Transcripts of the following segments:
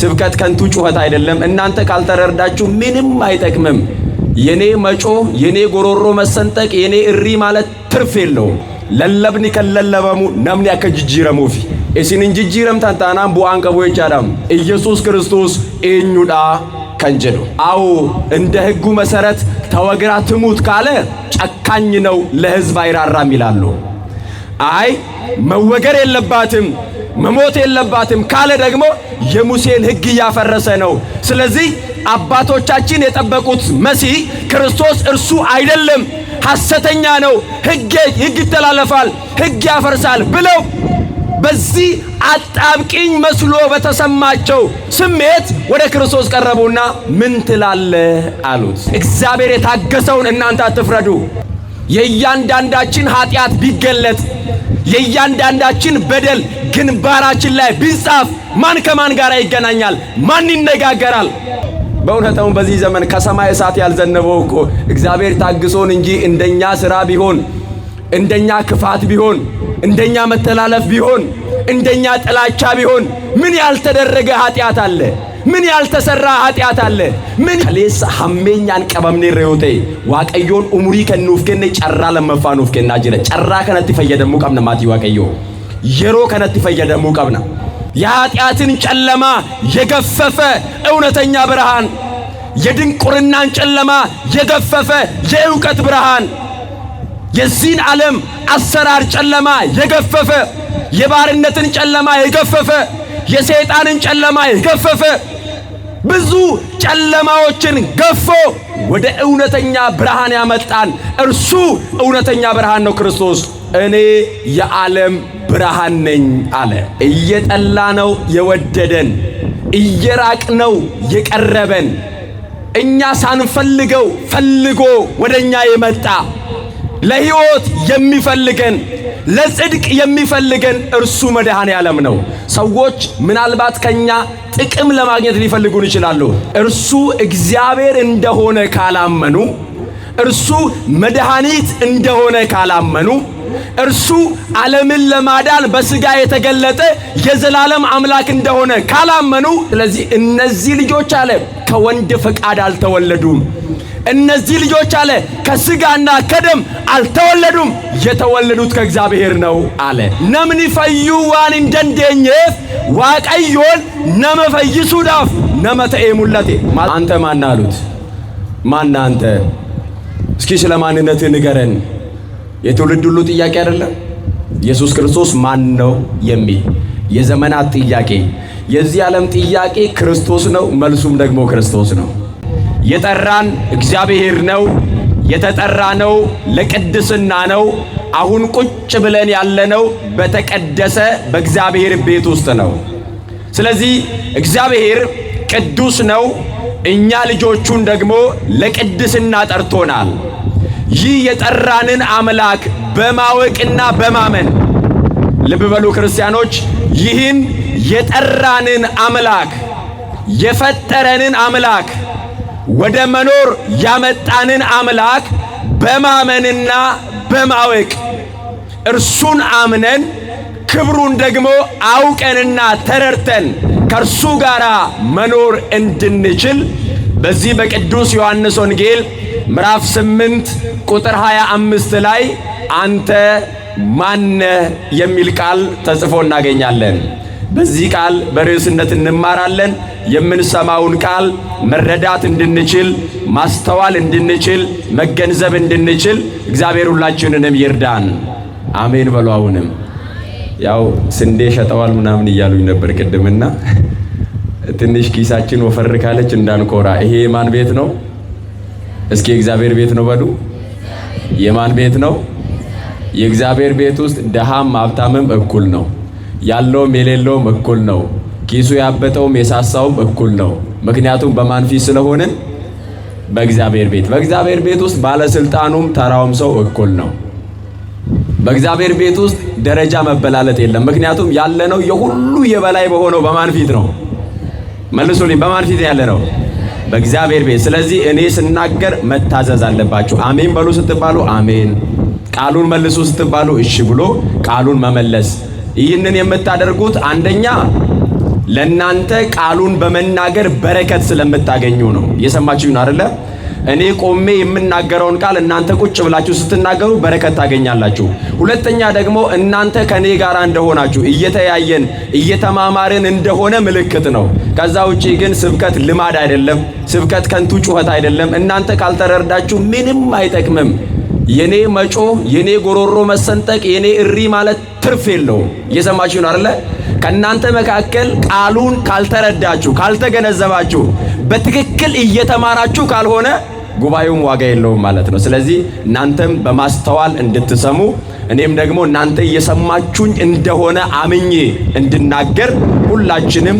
ስብከት ከንቱ ጩኸት አይደለም። እናንተ ካልተረዳችሁ ምንም አይጠቅምም። የኔ መጮ፣ የኔ ጎሮሮ መሰንጠቅ፣ የኔ እሪ ማለት ትርፍ የለውም። ለለብኒ ከለለበሙ ነምኒ አከጅጂረሙፊ እስን እንጅጂረም ታንታናም ቡአን ቀቦ ይቻላም ኢየሱስ ክርስቶስ ኤኙዳ ከንጀዶ አው እንደ ሕጉ መሰረት ተወግራ ትሙት ካለ ጨካኝ ነው፣ ለሕዝብ አይራራም ይላሉ። አይ መወገር የለባትም መሞት የለባትም ካለ ደግሞ የሙሴን ሕግ ያፈረሰ ነው። ስለዚህ አባቶቻችን የጠበቁት መሲህ ክርስቶስ እርሱ አይደለም፣ ሐሰተኛ ነው፣ ሕግ ይተላለፋል፣ ሕግ ያፈርሳል ብለው በዚህ አጣብቂኝ መስሎ በተሰማቸው ስሜት ወደ ክርስቶስ ቀረቡና ምን ትላለህ አሉት። እግዚአብሔር የታገሰውን እናንተ አትፍረዱ። የእያንዳንዳችን ኃጢአት ቢገለጥ የእያንዳንዳችን በደል ግንባራችን ላይ ቢጻፍ ማን ከማን ጋር ይገናኛል? ማን ይነጋገራል? በእውነታው በዚህ ዘመን ከሰማይ እሳት ያልዘነበው እኮ እግዚአብሔር ታግሶን እንጂ እንደኛ ሥራ ቢሆን፣ እንደኛ ክፋት ቢሆን፣ እንደኛ መተላለፍ ቢሆን፣ እንደኛ ጥላቻ ቢሆን ምን ያልተደረገ ኃጢአት አለ? ምን ያልተሰራ ኃጢአት አለ? ምን ከሌስ ሐሜኛን ቀበምኔ ረዮቴ ዋቀዮን ኡሙሪ ከኑፍ ከነ ጨራ ለመፋኑፍ ከና ጅረ ጨራ ከነት ፈየደሙ ቀብነ ማቲ ዋቀዮ የሮ ከነት ፈየደሙ ቀብና የኃጢአትን ጨለማ የገፈፈ እውነተኛ ብርሃን፣ የድንቁርናን ጨለማ የገፈፈ የእውቀት ብርሃን፣ የዚህን ዓለም አሰራር ጨለማ የገፈፈ የባርነትን ጨለማ የገፈፈ የሰይጣንን ጨለማ የገፈፈ ብዙ ጨለማዎችን ገፎ ወደ እውነተኛ ብርሃን ያመጣን እርሱ እውነተኛ ብርሃን ነው ክርስቶስ። እኔ የዓለም ብርሃን ነኝ አለ። እየጠላነው የወደደን፣ እየራቅነው የቀረበን፣ እኛ ሳንፈልገው ፈልጎ ወደኛ የመጣ ለሕይወት የሚፈልገን ለጽድቅ የሚፈልገን እርሱ መድኃኔ ዓለም ነው። ሰዎች ምናልባት ከኛ ጥቅም ለማግኘት ሊፈልጉን ይችላሉ። እርሱ እግዚአብሔር እንደሆነ ካላመኑ፣ እርሱ መድኃኒት እንደሆነ ካላመኑ፣ እርሱ ዓለምን ለማዳን በሥጋ የተገለጠ የዘላለም አምላክ እንደሆነ ካላመኑ፣ ስለዚህ እነዚህ ልጆች አለ ከወንድ ፈቃድ አልተወለዱም። እነዚህ ልጆች አለ ከሥጋና ከደም አልተወለዱም፣ የተወለዱት ከእግዚአብሔር ነው አለ። ነምኒ ፈዩ ዋን እንደንደኘፍ ዋቀዮን ነመፈይሱዳፍ ነመተኤሙለቴ አንተ ማን አሉት? ማን አንተ? እስኪ ስለ ማንነትህ ንገረን። የትውልድ ሁሉ ጥያቄ አይደለም? ኢየሱስ ክርስቶስ ማን ነው የሚል የዘመናት ጥያቄ፣ የዚህ ዓለም ጥያቄ ክርስቶስ ነው፣ መልሱም ደግሞ ክርስቶስ ነው። የጠራን እግዚአብሔር ነው። የተጠራነው ለቅድስና ነው። አሁን ቁጭ ብለን ያለነው በተቀደሰ በእግዚአብሔር ቤት ውስጥ ነው። ስለዚህ እግዚአብሔር ቅዱስ ነው። እኛ ልጆቹን ደግሞ ለቅድስና ጠርቶናል። ይህ የጠራንን አምላክ በማወቅና በማመን ልብ በሉ ክርስቲያኖች፣ ይህን የጠራንን አምላክ የፈጠረንን አምላክ ወደ መኖር ያመጣንን አምላክ በማመንና በማወቅ እርሱን አምነን ክብሩን ደግሞ አውቀንና ተረድተን ከእርሱ ጋር መኖር እንድንችል በዚህ በቅዱስ ዮሐንስ ወንጌል ምዕራፍ 8 ቁጥር 25 ላይ አንተ ማነህ የሚል ቃል ተጽፎ እናገኛለን። በዚህ ቃል በርዕስነት እንማራለን። የምንሰማውን ቃል መረዳት እንድንችል፣ ማስተዋል እንድንችል፣ መገንዘብ እንድንችል እግዚአብሔር ሁላችንንም ይርዳን። አሜን በሉ። አሁንም ያው ስንዴ ሸጠዋል ምናምን እያሉኝ ነበር ቅድምና ትንሽ ኪሳችን ወፈር ካለች እንዳንኮራ። ይሄ የማን ቤት ነው? እስኪ እግዚአብሔር ቤት ነው በሉ። የማን ቤት ነው? የእግዚአብሔር ቤት ውስጥ ደሃም ሀብታምም እኩል ነው። ያለውም የሌለውም እኩል ነው። ኪሱ ያበጠውም የሳሳውም እኩል ነው። ምክንያቱም በማን ፊት ስለሆንን? በእግዚአብሔር ቤት። በእግዚአብሔር ቤት ውስጥ ባለስልጣኑም ተራውም ሰው እኩል ነው። በእግዚአብሔር ቤት ውስጥ ደረጃ መበላለጥ የለም። ምክንያቱም ያለነው የሁሉ የበላይ በሆነው በማን ፊት ነው? መልሱልኝ። በማን ፊት ያለነው? በእግዚአብሔር ቤት። ስለዚህ እኔ ስናገር መታዘዝ አለባችሁ። አሜን በሉ ስትባሉ አሜን፣ ቃሉን መልሱ ስትባሉ እሺ ብሎ ቃሉን መመለስ። ይህንን የምታደርጉት አንደኛ ለናንተ ቃሉን በመናገር በረከት ስለምታገኙ ነው። እየሰማችሁ ነው አይደለ? እኔ ቆሜ የምናገረውን ቃል እናንተ ቁጭ ብላችሁ ስትናገሩ በረከት ታገኛላችሁ። ሁለተኛ ደግሞ እናንተ ከኔ ጋር እንደሆናችሁ እየተያየን እየተማማርን እንደሆነ ምልክት ነው። ከዛ ውጪ ግን ስብከት ልማድ አይደለም። ስብከት ከንቱ ጩኸት አይደለም። እናንተ ካልተረዳችሁ ምንም አይጠቅምም። የኔ መጮ፣ የኔ ጎሮሮ መሰንጠቅ፣ የኔ እሪ ማለት ትርፍ የለውም። እየሰማችሁ ነው አይደለ? ከናንተ መካከል ቃሉን ካልተረዳችሁ ካልተገነዘባችሁ በትክክል እየተማራችሁ ካልሆነ ጉባኤውም ዋጋ የለውም ማለት ነው። ስለዚህ እናንተም በማስተዋል እንድትሰሙ እኔም ደግሞ እናንተ እየሰማችሁኝ እንደሆነ አምኜ እንድናገር ሁላችንም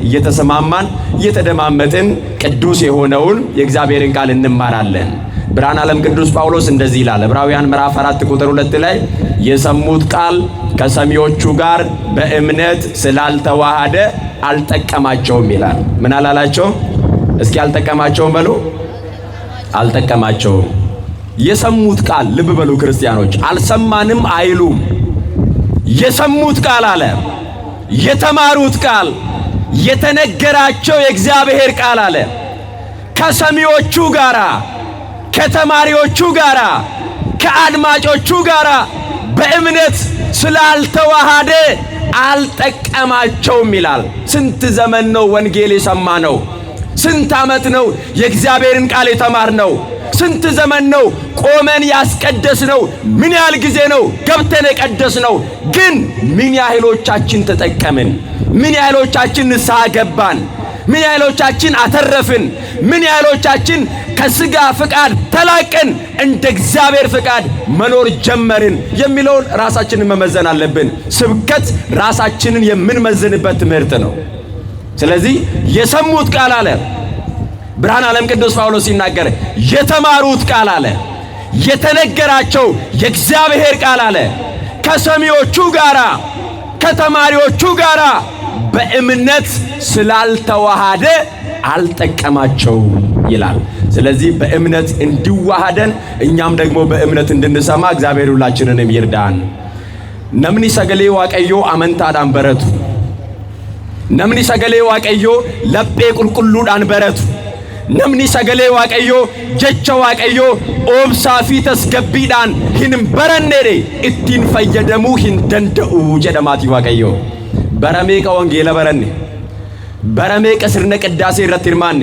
እየተሰማማን እየተደማመጥን ቅዱስ የሆነውን የእግዚአብሔርን ቃል እንማራለን። ብርሃነ ዓለም ቅዱስ ጳውሎስ እንደዚህ ይላል ዕብራውያን ምዕራፍ 4 ቁጥር 2 ላይ የሰሙት ቃል ከሰሚዎቹ ጋር በእምነት ስላልተዋሃደ አልጠቀማቸውም ይላል። ምን አላላቸው? እስኪ አልጠቀማቸውም በሉ። አልጠቀማቸውም። የሰሙት ቃል ልብ በሉ ክርስቲያኖች፣ አልሰማንም አይሉም። የሰሙት ቃል አለ፣ የተማሩት ቃል፣ የተነገራቸው የእግዚአብሔር ቃል አለ ከሰሚዎቹ ጋራ ከተማሪዎቹ ጋራ ከአድማጮቹ ጋራ በእምነት ስላልተዋሃደ አልጠቀማቸውም ይላል። ስንት ዘመን ነው ወንጌል የሰማነው? ስንት ዓመት ነው የእግዚአብሔርን ቃል የተማርነው? ስንት ዘመን ነው ቆመን ያስቀደስነው? ምን ያህል ጊዜ ነው ገብተን የቀደስነው? ግን ምን ያህሎቻችን ተጠቀምን? ምን ያህሎቻችን ንስሐ ገባን? ምን ያህሎቻችን አተረፍን? ምን ያህሎቻችን ከስጋ ፍቃድ ተላቀን እንደ እግዚአብሔር ፍቃድ መኖር ጀመርን የሚለውን ራሳችንን መመዘን አለብን። ስብከት ራሳችንን የምንመዝንበት ትምህርት ነው። ስለዚህ የሰሙት ቃል አለ ብርሃነ ዓለም ቅዱስ ጳውሎስ ሲናገር፣ የተማሩት ቃል አለ፣ የተነገራቸው የእግዚአብሔር ቃል አለ ከሰሚዎቹ ጋራ ከተማሪዎቹ ጋራ በእምነት ስላልተዋሃደ አልጠቀማቸውም ይላል። ስለዚህ በእምነት እንዲዋሃደን እኛም ደግሞ በእምነት እንድንሰማ እግዚአብሔር ሁላችንንም ይርዳን። ነምኒ ሰገሌ ዋቀዮ አመንታዳን በረቱ ነምኒ ሰገሌ ዋቀዮ ለጴ ቁልቁሉዳን በረቱ ነምኒ ሰገሌ ዋቀዮ ጀቸ ዋቀዮ ኦብሳፊ ተስገቢዳን ሂን በረኔሬ እቲን ፈየደሙ ሂን ደንደኡ ጀደማቲ ዋቀዮ በረሜቀ ወንጌለ በረኔ በረሜቀ ስርነ ቅዳሴ ረትርማኔ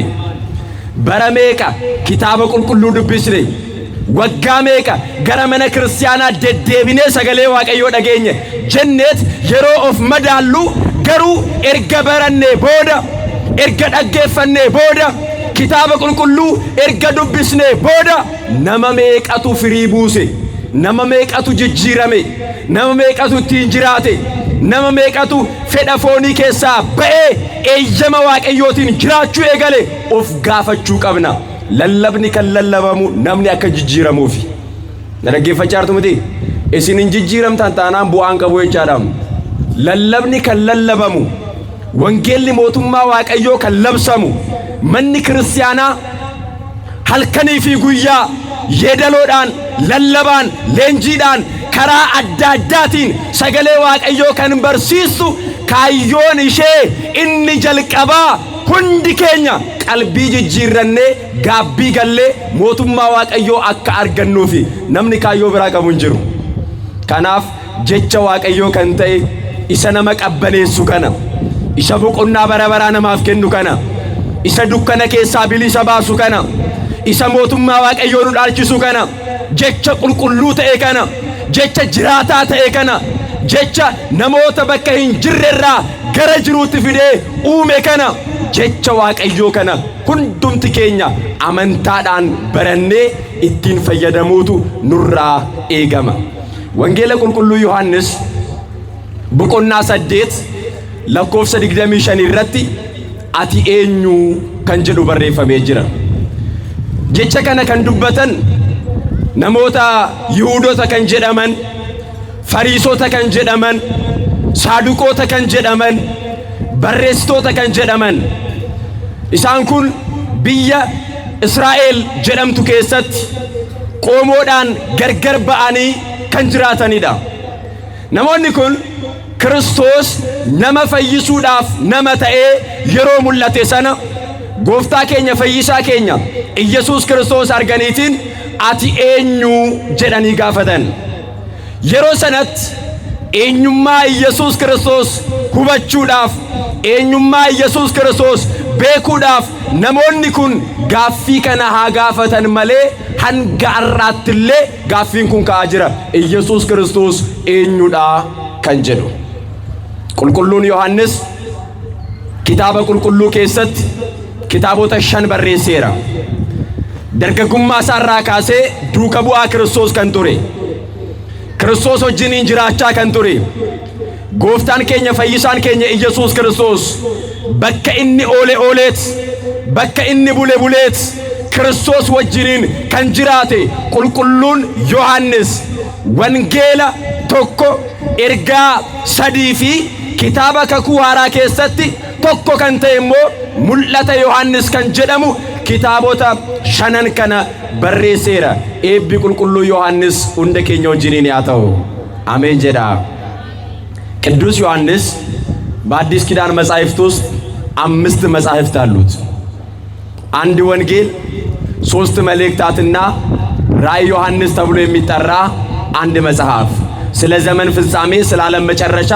በረሜቀ ኪታበ ቁልቁሉ ዱብስኔ ወጋሜቀ ገረመነ ክርስቲያና ደደቢኔ ሰገሌ ዋቀዮ ደገኘ ጀነት የሮ ኦፍ መዳሉ ገሩ ኤርገ በረኔ ቦዳ ኤርገ ደገፈኔ ቦዳ ኪታበ ቁልቁሉ ኤርገ ዱብስኔ ቦዳ ነመሜቀቱ ፍሪቡሴ ነመሜቀቱ ጅጅረሜ ነመሜቀቱ ቲንጅራቴ ነመሜቀቱ ፌዳፎኒ ኬሳ በኤ ኤየመ ዋቀዮቲን ጅራቹ ኤገሌ ኦፍ ጋፈቹ ቀብና ለለብኒ ከለለበሙ ነምኒ አከ ጅጅረሙፊ ነረጌፈቻርቱ ምቲ እሲን ጅጅረም ታንታናም ቡአን ቀቦ ይቻዳም ለለብኒ ከለለበሙ ወንጌል ሞቱማ ዋቀዮ ከለብሰሙ መኒ ክርስቲያና halkanii fi guyyaa yeedaloodhaan lallabaan leenjiidhaan karaa adda addaatiin sagalee waaqayyoo kan barsiistu kaayyoon ishee inni jalqabaa hundi keenya qalbii jijjiirrannee gaabbii gallee mootummaa waaqayyoo akka argannuufi namni kaayyoo biraa qabu hin jiru. Kanaaf jecha waaqayyoo kan ta'e isa nama qabbaneessu kana, isa boqonnaa bara baraa namaaf kennu kana, isa dukkana keessaa bilisa baasu kana, isa mootummaa waaqayyoo nu dhaalchisu kana, jecha qulqulluu ta'e kana, jecha jiraataa ta'e kana, jecha namoota bakka hin jirrerraa gara jiruutti fidee uume kana, jecha waaqayyoo kana hundumti keenya amantaadhaan barannee ittiin fayyadamuutu nurraa eegama. Wangeela qulqulluu Yohaannis boqonnaa 8 lakkoofsa 25 irratti ati eenyu kan jedhu barreeffamee jira. Jecha kana kan dubbatan namoota Yihuudoota kan jedhaman, Fariisota kan jedhaman, Saaduqoota kan jedhaman, barreessitoota kan jedhaman. Isaan kun biyya Israa'el jedhamtu keessatti qoomoodhaan gargar ba'anii kan jiraatanidha. Namoonni kun ክርስቶስ nama fayyisuudhaaf nama ta'ee yeroo mul'ate sana gooftaa keenya fayyisaa keenya Iyesuus Kiristoos arganiitiin ati eenyu jedhanii gaafatan. Yeroo sanatti eenyummaa Iyesuus Kiristoos hubachuudhaaf eenyummaa Iyesuus Kiristoos beekuudhaaf namoonni kun gaaffii kana haa gaafatan malee hanga har'aattillee gaaffiin kun ka'aa jira. Iyesuus Kiristoos eenyudha kan jedhu. Qulqulluun Yohaannis kitaaba qulqulluu keessatti kitaabota 5 barreesseera. Dargaggummaa isaarraa kaasee duuka bu'aa Kiristoos kan ture. Kiristoos wajjiniin jiraachaa kan ture. Gooftaan keenya fayyisaan keenya Iyesuus Kiristoos bakka inni ooleet bakka inni buleet Kiristoos wajjiniin kan jiraate qulqulluun Yohaannis wangeela tokko ergaa 3 fi kitaaba kakuu haaraa keessatti tokko kan ta'e immoo mul'ata Yohaannis kan jedhamu kitaabota 5 kana barreesseera. Eebbi qulqulluu Yohaannis hunda keenya wajjiniin haa ta'u አሜን jedha. ቅዱስ ዮሐንስ በአዲስ ኪዳን መጻሕፍት ውስጥ 5 መጻሕፍት አሉት። አንድ ወንጌል፣ 3 መልእክታትና ራእይ ዮሐንስ ተብሎ የሚጠራ አንድ መጽሐፍ ስለ ዘመን ፍጻሜ ስለ ዓለም መጨረሻ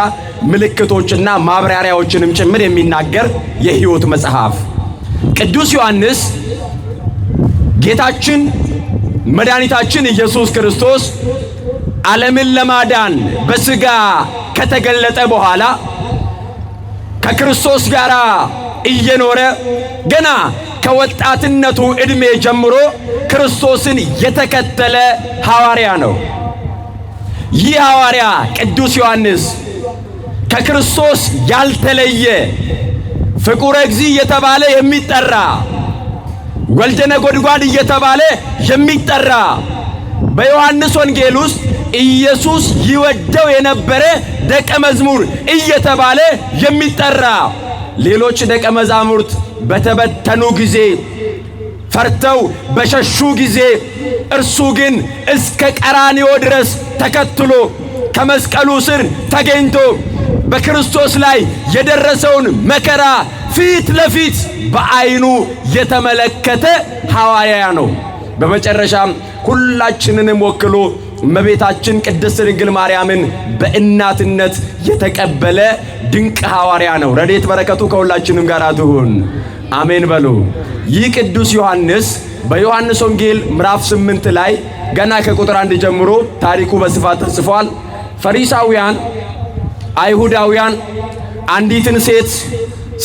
ምልክቶችና ማብራሪያዎችንም ጭምር የሚናገር የሕይወት መጽሐፍ። ቅዱስ ዮሐንስ ጌታችን መድኃኒታችን ኢየሱስ ክርስቶስ ዓለምን ለማዳን በሥጋ ከተገለጠ በኋላ ከክርስቶስ ጋር እየኖረ ገና ከወጣትነቱ ዕድሜ ጀምሮ ክርስቶስን የተከተለ ሐዋርያ ነው። ይህ ሐዋርያ ቅዱስ ዮሐንስ ከክርስቶስ ያልተለየ ፍቁረ እግዚእ እየተባለ የሚጠራ ወልደ ነጎድጓድ እየተባለ የሚጠራ በዮሐንስ ወንጌል ውስጥ ኢየሱስ ይወደው የነበረ ደቀ መዝሙር እየተባለ የሚጠራ ሌሎች ደቀ መዛሙርት በተበተኑ ጊዜ ፈርተው በሸሹ ጊዜ እርሱ ግን እስከ ቀራንዮ ድረስ ተከትሎ ከመስቀሉ ስር ተገኝቶ በክርስቶስ ላይ የደረሰውን መከራ ፊት ለፊት በአይኑ የተመለከተ ሐዋርያ ነው። በመጨረሻም ሁላችንንም ወክሎ እመቤታችን ቅድስት ድንግል ማርያምን በእናትነት የተቀበለ ድንቅ ሐዋርያ ነው። ረድኤት በረከቱ ከሁላችንም ጋር ትሁን፣ አሜን በሉ። ይህ ቅዱስ ዮሐንስ በዮሐንስ ወንጌል ምዕራፍ 8 ላይ ገና ከቁጥር 1 ጀምሮ ታሪኩ በስፋት ተጽፏል። ፈሪሳውያን አይሁዳውያን አንዲትን ሴት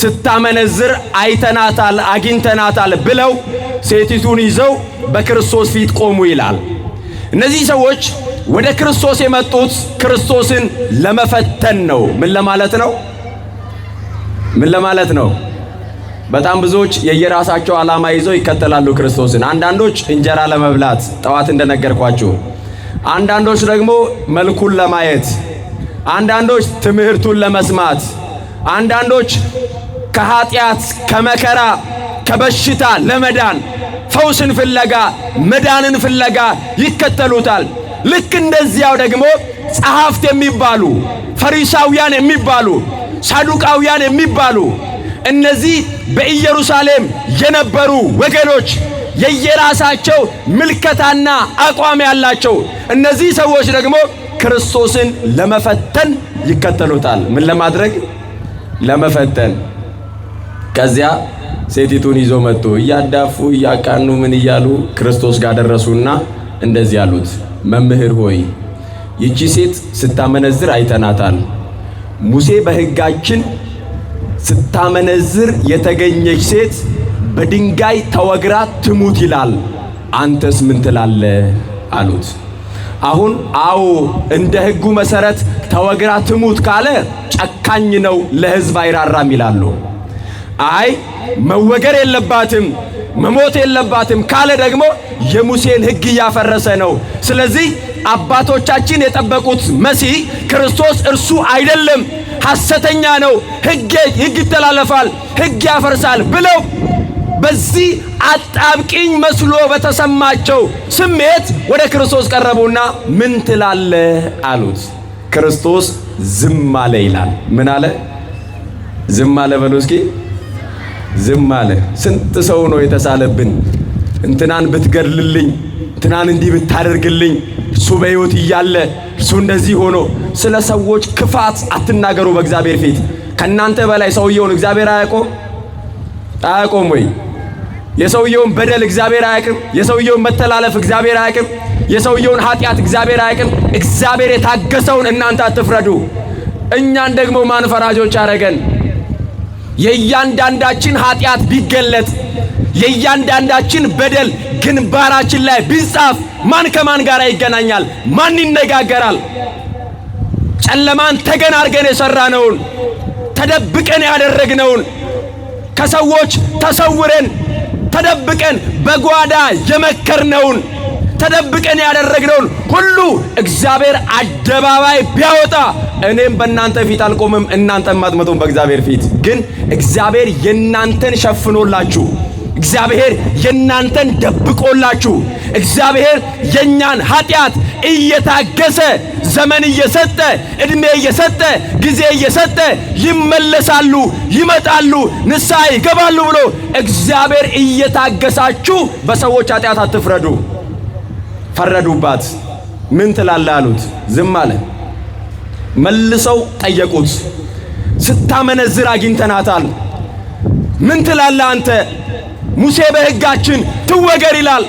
ስታመነዝር አይተናታል አግኝተናታል ብለው ሴቲቱን ይዘው በክርስቶስ ፊት ቆሙ ይላል። እነዚህ ሰዎች ወደ ክርስቶስ የመጡት ክርስቶስን ለመፈተን ነው። ምን ለማለት ነው? በጣም ብዙዎች የየራሳቸው ዓላማ ይዘው ይከተላሉ ክርስቶስን። አንዳንዶች እንጀራ ለመብላት ጠዋት እንደነገርኳችሁ፣ አንዳንዶች ደግሞ መልኩን ለማየት፣ አንዳንዶች ትምህርቱን ለመስማት፣ አንዳንዶች ከኃጢአት ከመከራ ከበሽታ ለመዳን ፈውስን ፍለጋ መዳንን ፍለጋ ይከተሉታል። ልክ እንደዚያው ደግሞ ጸሐፍት የሚባሉ ፈሪሳውያን የሚባሉ ሳዱቃውያን የሚባሉ እነዚህ በኢየሩሳሌም የነበሩ ወገኖች የየራሳቸው ምልከታና አቋም ያላቸው እነዚህ ሰዎች ደግሞ ክርስቶስን ለመፈተን ይከተሉታል። ምን ለማድረግ? ለመፈተን። ከዚያ ሴቲቱን ይዞ መጡ። እያዳፉ እያቃኑ ምን እያሉ ክርስቶስ ጋር ደረሱና እንደዚህ አሉት፣ መምህር ሆይ ይቺ ሴት ስታመነዝር አይተናታል። ሙሴ በሕጋችን ስታመነዝር የተገኘች ሴት በድንጋይ ተወግራ ትሙት ይላል። አንተስ ምን ትላለህ? አሉት። አሁን አዎ እንደ ሕጉ መሰረት ተወግራ ትሙት ካለ ጨካኝ ነው፣ ለሕዝብ አይራራም ይላሉ። አይ መወገር የለባትም መሞት የለባትም ካለ ደግሞ የሙሴን ሕግ እያፈረሰ ነው። ስለዚህ አባቶቻችን የጠበቁት መሲህ ክርስቶስ እርሱ አይደለም፣ ሐሰተኛ ነው፣ ሕግ ይተላለፋል፣ ሕግ ያፈርሳል ብለው በዚህ አጣብቂኝ መስሎ በተሰማቸው ስሜት ወደ ክርስቶስ ቀረቡና ምን ትላለህ አሉት። ክርስቶስ ዝም አለ ይላል። ምን አለ? ዝም አለ በሉ እስኪ። ዝም አለ። ስንት ሰው ነው የተሳለብን? እንትናን ብትገድልልኝ፣ እንትናን እንዲህ ብታደርግልኝ፣ እሱ በሕይወት እያለ እሱ እንደዚህ ሆኖ። ስለ ሰዎች ክፋት አትናገሩ በእግዚአብሔር ፊት። ከናንተ በላይ ሰውየውን እግዚአብሔር አያውቀውም ወይ? የሰውየውን በደል እግዚአብሔር አያውቅም? የሰውየውን መተላለፍ እግዚአብሔር አያውቅም? የሰውየውን ኃጢአት እግዚአብሔር አያውቅም? እግዚአብሔር የታገሰውን እናንተ አትፍረዱ። እኛን ደግሞ ማን ፈራጆች አረገን? የእያንዳንዳችን ኃጢአት ቢገለጥ፣ የእያንዳንዳችን በደል ግንባራችን ላይ ቢጻፍ ማን ከማን ጋር ይገናኛል? ማን ይነጋገራል? ጨለማን ተገን አድርገን የሰራነውን፣ ተደብቀን ያደረግነውን፣ ከሰዎች ተሰውረን ተደብቀን በጓዳ የመከርነውን፣ ተደብቀን ያደረግነውን ሁሉ እግዚአብሔር አደባባይ ቢያወጣ እኔም በእናንተ ፊት አልቆምም፣ እናንተም አትመጡም በእግዚአብሔር ፊት። ግን እግዚአብሔር የናንተን ሸፍኖላችሁ፣ እግዚአብሔር የናንተን ደብቆላችሁ፣ እግዚአብሔር የኛን ኃጢአት እየታገሰ ዘመን እየሰጠ ዕድሜ እየሰጠ ጊዜ እየሰጠ ይመለሳሉ፣ ይመጣሉ፣ ንስሐ ይገባሉ ብሎ እግዚአብሔር እየታገሳችሁ በሰዎች ኃጢአት አትፍረዱ። ፈረዱባት። ምን ትላለህ አሉት። ዝም አለ። መልሰው ጠየቁት። ስታመነዝር አግኝተናታል። ምን ትላለህ አንተ? ሙሴ በሕጋችን ትወገር ይላል፣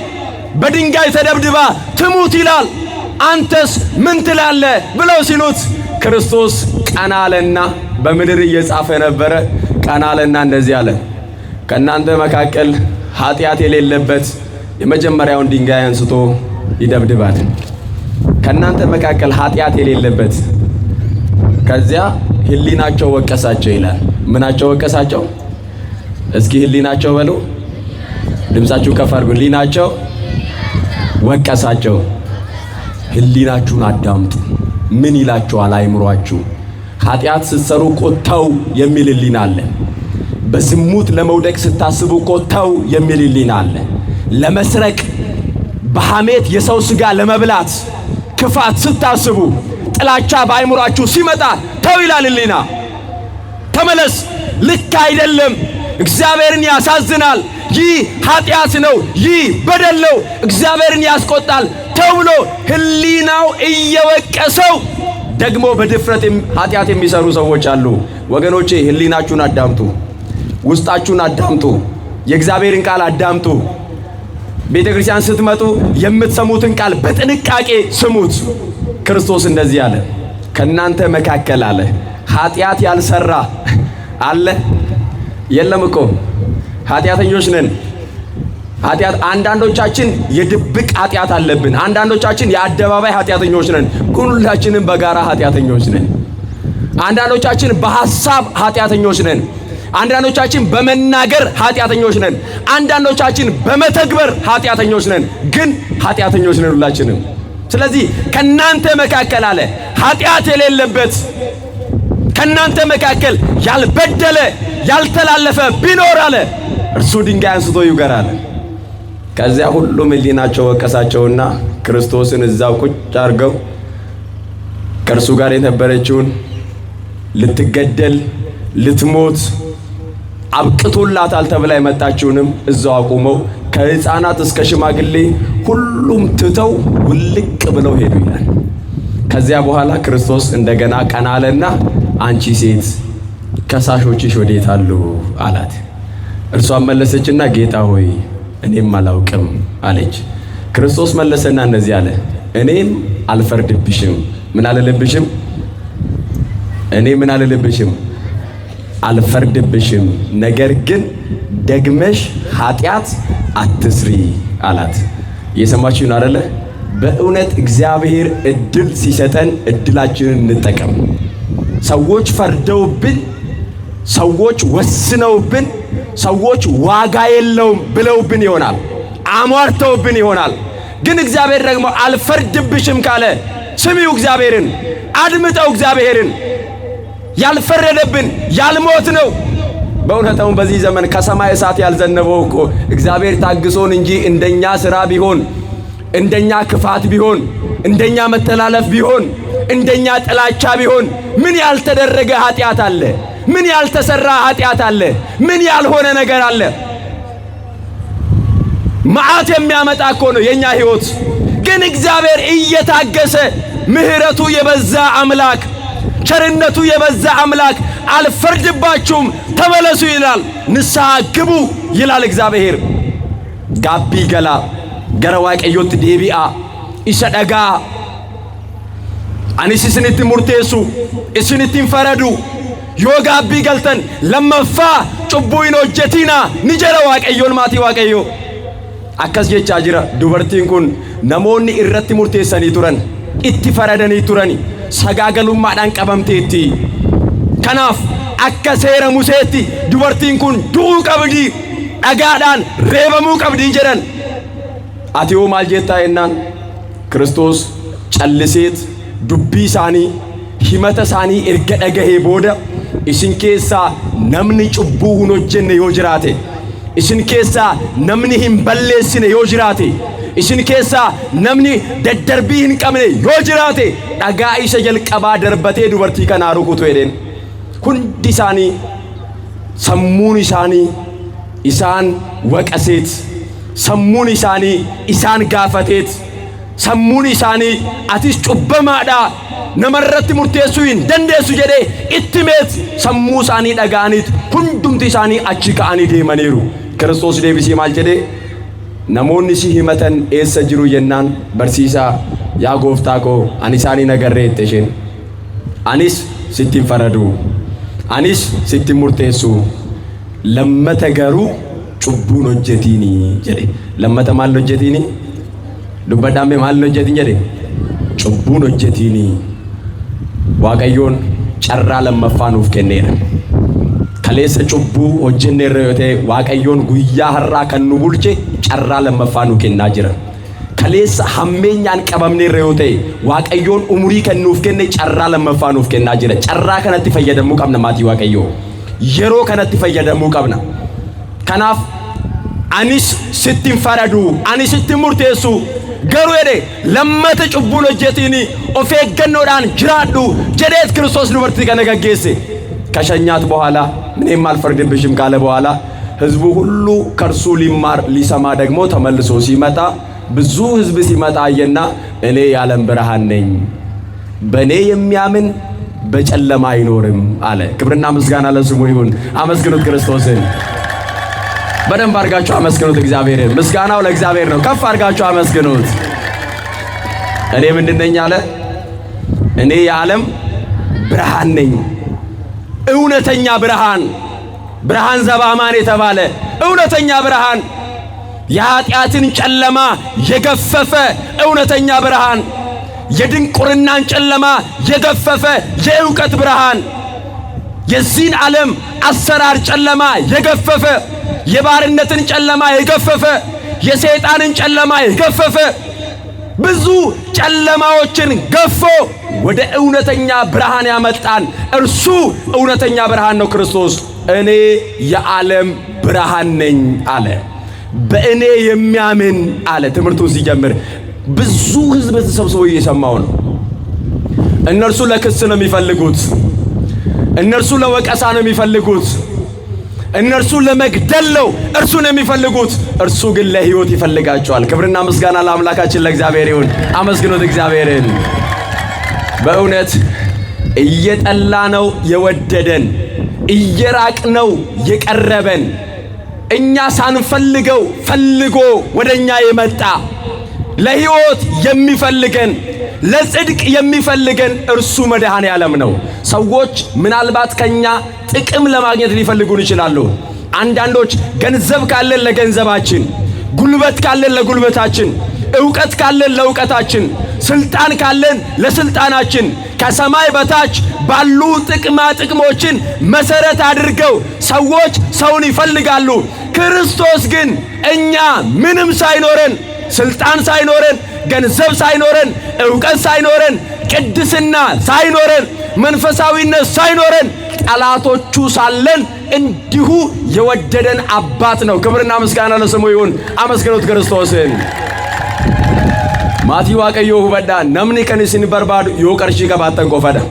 በድንጋይ ተደብድባ ትሙት ይላል፣ አንተስ ምን ትላለህ ብለው ሲሉት ክርስቶስ ቀና አለና፣ በምድር እየጻፈ ነበረ። ቀና አለና እንደዚህ አለ፣ ከእናንተ መካከል ኃጢአት የሌለበት የመጀመሪያውን ድንጋይ አንስቶ ይደብድባት። ከእናንተ መካከል ኃጢአት የሌለበት። ከዚያ ሕሊናቸው ወቀሳቸው ይላል። ምናቸው ወቀሳቸው? እስኪ ሕሊናቸው በሉ። ድምፃችሁ ከፍ አድርጉ። ሕሊናቸው ወቀሳቸው። ሕሊናችሁን አዳምጡ። ምን ይላችኋል አይምሯችሁ? ኃጢአት ስትሰሩ እኮ ተው የሚል ሕሊና አለ። በዝሙት ለመውደቅ ስታስቡ እኮ ተው የሚል ሕሊና አለ። ለመስረቅ፣ በሐሜት የሰው ሥጋ ለመብላት፣ ክፋት ስታስቡ፣ ጥላቻ በአይምሯችሁ ሲመጣ ተው ይላል ሕሊና። ተመለስ፣ ልክ አይደለም፣ እግዚአብሔርን ያሳዝናል፣ ይህ ኃጢአት ነው፣ ይህ በደል ነው፣ እግዚአብሔርን ያስቆጣል ተብሎ ሕሊናው እየወቀሰው ደግሞ በድፍረት ኃጢአት የሚሰሩ ሰዎች አሉ። ወገኖቼ ሕሊናችሁን አዳምጡ፣ ውስጣችሁን አዳምጡ፣ የእግዚአብሔርን ቃል አዳምጡ። ቤተ ክርስቲያን ስትመጡ የምትሰሙትን ቃል በጥንቃቄ ስሙት። ክርስቶስ እንደዚህ አለ፣ ከእናንተ መካከል አለ ኃጢአት ያልሰራ አለ? የለም እኮ ኃጢአተኞች ነን። አንዳንዶቻችን የድብቅ ኃጢአት አለብን፣ አንዳንዶቻችን የአደባባይ ኃጢአተኞች ነን። ሁላችንም በጋራ ኃጢአተኞች ነን። አንዳንዶቻችን በሐሳብ ኃጢአተኞች ነን፣ አንዳንዶቻችን በመናገር ኃጢአተኞች ነን፣ አንዳንዶቻችን በመተግበር ኃጢአተኞች ነን። ግን ኃጢአተኞች ነን ሁላችንም። ስለዚህ ከናንተ መካከል አለ ኃጢአት የሌለበት፣ ከናንተ መካከል ያልበደለ ያልተላለፈ ቢኖር አለ እርሱ ድንጋይ አንስቶ ይውገር አለ። ከዚያ ሁሉም ሕሊናቸው ወቀሳቸውና ክርስቶስን እዛው ቁጭ አድርገው ከእርሱ ጋር የነበረችውን ልትገደል ልትሞት አብቅቶላታል ተብላ የመጣችውንም እዛው አቁመው ከሕፃናት እስከ ሽማግሌ ሁሉም ትተው ውልቅ ብለው ሄዱ ይላል። ከዚያ በኋላ ክርስቶስ እንደገና ቀና አለና አንቺ ሴት ከሳሾችሽ ወዴት አሉ አላት። እርሷም መለሰችና ጌታ ሆይ እኔም አላውቅም አለች። ክርስቶስ መለሰና እንደዚህ አለ፣ እኔም አልፈርድብሽም። ምን አልልብሽም? እኔ ምን አልልብሽም? አልፈርድብሽም። ነገር ግን ደግመሽ ኃጢአት አትስሪ አላት። እየሰማችሁን አይደለ? በእውነት እግዚአብሔር እድል ሲሰጠን እድላችንን እንጠቀም። ሰዎች ፈርደውብን፣ ሰዎች ወስነውብን፣ ሰዎች ዋጋ የለውም ብለውብን ይሆናል፣ አሟርተውብን ይሆናል። ግን እግዚአብሔር ደግሞ አልፈርድብሽም ካለ ስሚው እግዚአብሔርን፣ አድምጠው እግዚአብሔርን። ያልፈረደብን ያልሞት ነው። በእውነታው በዚህ ዘመን ከሰማይ እሳት ያልዘነበው እኮ እግዚአብሔር ታግሶን እንጂ እንደኛ ሥራ ቢሆን እንደኛ ክፋት ቢሆን እንደኛ መተላለፍ ቢሆን እንደኛ ጥላቻ ቢሆን ምን ያልተደረገ ኃጢአት አለ? ምን ያልተሰራ ኃጢአት አለ? ምን ያልሆነ ነገር አለ? መዓት የሚያመጣ እኮ ነው የኛ ሕይወት። ግን እግዚአብሔር እየታገሰ ምህረቱ የበዛ አምላክ ቸርነቱ የበዛ አምላክ አልፈርድባችሁም ተመለሱ ይላል፣ ንስሐ ግቡ ይላል እግዚአብሔር። ጋቢ ገላ ገረ ዋቀዮት ዴቢአ ኢሰ ደጋ አኒስ እስኒtti murteessu isinitti faradu yoo gaabbii galtan lammaffaa cubbuu hin hojjetina ni jedha waaqayyoon maatii waaqayyoo. Akkas jechaa jira dubartiin kun namoonni irratti murteessanii turan itti faradanii turani sagaagalummaadhaan qabamteetti. Kanaaf akka seera Museetti dubartiin kun du'uu qabdi, dhagaadhaan reebamuu qabdi jedhan. Ati yoo maal jettaa jennaan Kiristoos calliseet dubbii isaanii himata isaanii erga dhagahee booda isin keessaa namni cubbuu hin hojjenne yoo jiraate, isin keessaa namni hin balleessine yoo jiraate, isin keessaa namni daddarbii hin qabne yoo jiraate dhagaa isa jalqabaa darbatee dubartii kanaa rukutu jedheen. Hundi isaanii sammuun isaanii isaan waqaseet, sammuun isaanii isaan gaafateet, sammuun isaanii atis cubbamaadha namarratti murteessuu hin dandeessu jedhee itti meet sammuu isaanii dhaga'aniit hundumti isaanii achi ka'anii deemaniiru. Kiristoos deebisee maal jedhee namoonni si himatan eessa jiru jennaan barsiisaa yaa gooftaa koo ani isaanii nagarreette isheen anis sittiin faradu anis sittiin murteessu lammata garuu cubbuun hojjetiini jedhe. Lammata maal hojjetiini? dubbadhaame maal hojjetiin jedhe cubbuun hojjetiini. Waaqayyoon carraa lammaffaa nuuf kenneera. Kaleessa cubbuu hojjenneerra yoo ta'e Waaqayyoon guyyaa har'aa kan nu bulche carraa lammaffaa nu kennaa jira. Kaleessa hammeenyaan qabamneerra yoo ta'e Waaqayyoon umurii kan nuuf kenne carraa lammaffaa nuuf kennaa jira. Carraa kanatti fayyadamuu qabna maatii Waaqayyoo. Yeroo kanatti fayyadamuu qabna. Kanaaf anis sittiin faradu anis sittiin murteessu garuu jedhe lammata cubbuun hojjetiini of eeggannoodhaan jiraadhu jedheet Kiristoos dubartii kana gaggeesse. ከሸኛት በኋላ ምንም አልፈርድብሽም ካለ በኋላ ህዝቡ ሁሉ ከርሱ ሊማር ሊሰማ ደግሞ ተመልሶ ሲመጣ ብዙ ህዝብ ሲመጣ አየና እኔ የዓለም ብርሃን ነኝ በእኔ የሚያምን በጨለማ አይኖርም አለ። ክብርና ምስጋና ለስሙ ይሁን። አመስግኑት ክርስቶስን። በደንብ አድርጋችሁ አመስግኑት እግዚአብሔርን። ምስጋናው ለእግዚአብሔር ነው። ከፍ አድርጋችሁ አመስግኑት። እኔ ምንድነኝ አለ? እኔ የዓለም ብርሃን ነኝ። እውነተኛ ብርሃን ብርሃን ዘባማን የተባለ እውነተኛ ብርሃን የኃጢአትን ጨለማ የገፈፈ እውነተኛ ብርሃን የድንቁርናን ጨለማ የገፈፈ የእውቀት ብርሃን የዚህን ዓለም አሰራር ጨለማ የገፈፈ የባርነትን ጨለማ የገፈፈ የሰይጣንን ጨለማ የገፈፈ ብዙ ጨለማዎችን ገፎ ወደ እውነተኛ ብርሃን ያመጣን እርሱ እውነተኛ ብርሃን ነው ክርስቶስ። እኔ የዓለም ብርሃን ነኝ አለ። በእኔ የሚያምን አለ። ትምህርቱን ሲጀምር ብዙ ህዝብ ተሰብስቦ እየሰማው ነው። እነርሱ ለክስ ነው የሚፈልጉት፣ እነርሱ ለወቀሳ ነው የሚፈልጉት፣ እነርሱ ለመግደል ነው እርሱን የሚፈልጉት። እርሱ ግን ለሕይወት ይፈልጋቸዋል። ክብርና ምስጋና ለአምላካችን ለእግዚአብሔር ይሁን። አመስግኑት እግዚአብሔርን። በእውነት እየጠላ ነው የወደደን፣ እየራቅ ነው የቀረበን፣ እኛ ሳንፈልገው ፈልጎ ወደኛ የመጣ ለሕይወት የሚፈልገን ለጽድቅ የሚፈልገን እርሱ መድኃኔ ዓለም ነው። ሰዎች ምናልባት ከኛ ጥቅም ለማግኘት ሊፈልጉን ይችላሉ። አንዳንዶች ገንዘብ ካለን ለገንዘባችን፣ ጉልበት ካለን ለጉልበታችን፣ ዕውቀት ካለን ለዕውቀታችን፣ ስልጣን ካለን ለስልጣናችን ከሰማይ በታች ባሉ ጥቅማ ጥቅሞችን መሰረት አድርገው ሰዎች ሰውን ይፈልጋሉ። ክርስቶስ ግን እኛ ምንም ሳይኖረን፣ ስልጣን ሳይኖረን፣ ገንዘብ ሳይኖረን፣ ዕውቀት ሳይኖረን፣ ቅድስና ሳይኖረን፣ መንፈሳዊነት ሳይኖረን ጠላቶቹ ሳለን እንዲሁ የወደደን አባት ነው። ክብርና ምስጋና ለስሙ ይሁን። አመስግኑት ክርስቶስን። maatii waaqayyoo hubadhaa namni kan isin barbaadu yoo qarshii qabaattan qofadha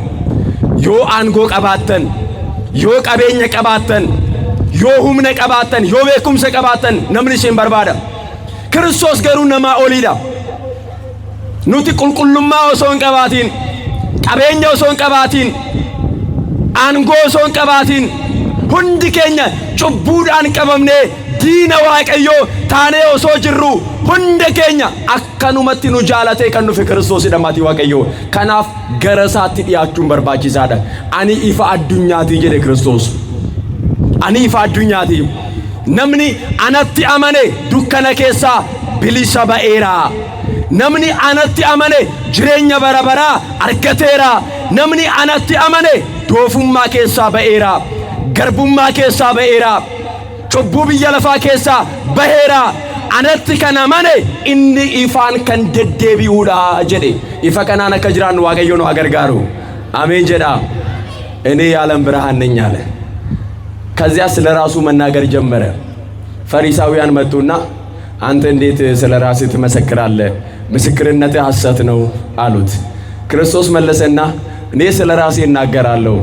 yoo aangoo qabaattan yoo qabeenya qabaattan yoo humna qabaattan yoo beekumsa qabaattan namni isin barbaada Kiristoos garuu namaa oliidha nuti qulqullummaa osoo hin qabaatiin qabeenya osoo hin qabaatiin aangoo osoo hin qabaatiin hundi keenya cubbuudhaan qabamnee diina waaqayyoo taanee osoo jirru hunda keenya akkanumatti nu jaalatee kan nufi Kiristoosidha maatii waaqayyoo kanaaf gara isaatti dhiyaachuun barbaachisaadha ani ifa addunyaati jedhe Kiristoos ani ifa addunyaati namni anatti amane dukkana keessaa bilisa ba'eera namni anatti amane jireenya barabaraa argateera namni anatti amane doofummaa keessaa ba'eera garbummaa keessaa ba'eera cubbuu biyya lafaa keessaa baheera anatti kan amane inni ifaan kan deddeebi'uudha jedhe ifa kanaan akka jiraannu waaqayyo nu gargaaru አሜን jedha እኔ የዓለም ብርሃን ነኝ አለ ከዚያ ስለራሱ መናገር ጀመረ ፈሪሳውያን መጡና አንተ እንዴት ስለራስህ ትመሰክራለህ ምስክርነትህ ሐሰት ነው አሉት ክርስቶስ መለሰና እኔ ስለራሴ እናገራለሁ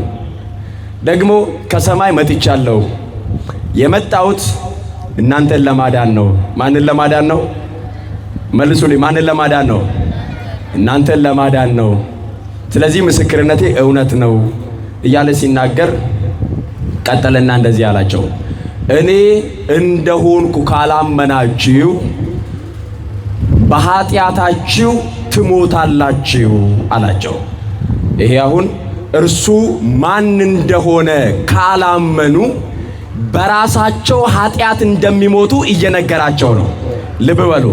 ደግሞ ከሰማይ መጥቻለሁ የመጣሁት እናንተን ለማዳን ነው ማንን ለማዳን ነው መልሱልኝ ማንን ለማዳን ነው እናንተን ለማዳን ነው ስለዚህ ምስክርነቴ እውነት ነው እያለ ሲናገር ቀጠለና እንደዚህ አላቸው እኔ እንደሆንኩ ካላመናችሁ በኃጢአታችሁ ትሞታላችሁ አላቸው ይሄ አሁን እርሱ ማን እንደሆነ ካላመኑ በራሳቸው ኃጢአት እንደሚሞቱ እየነገራቸው ነው ልብ በሉ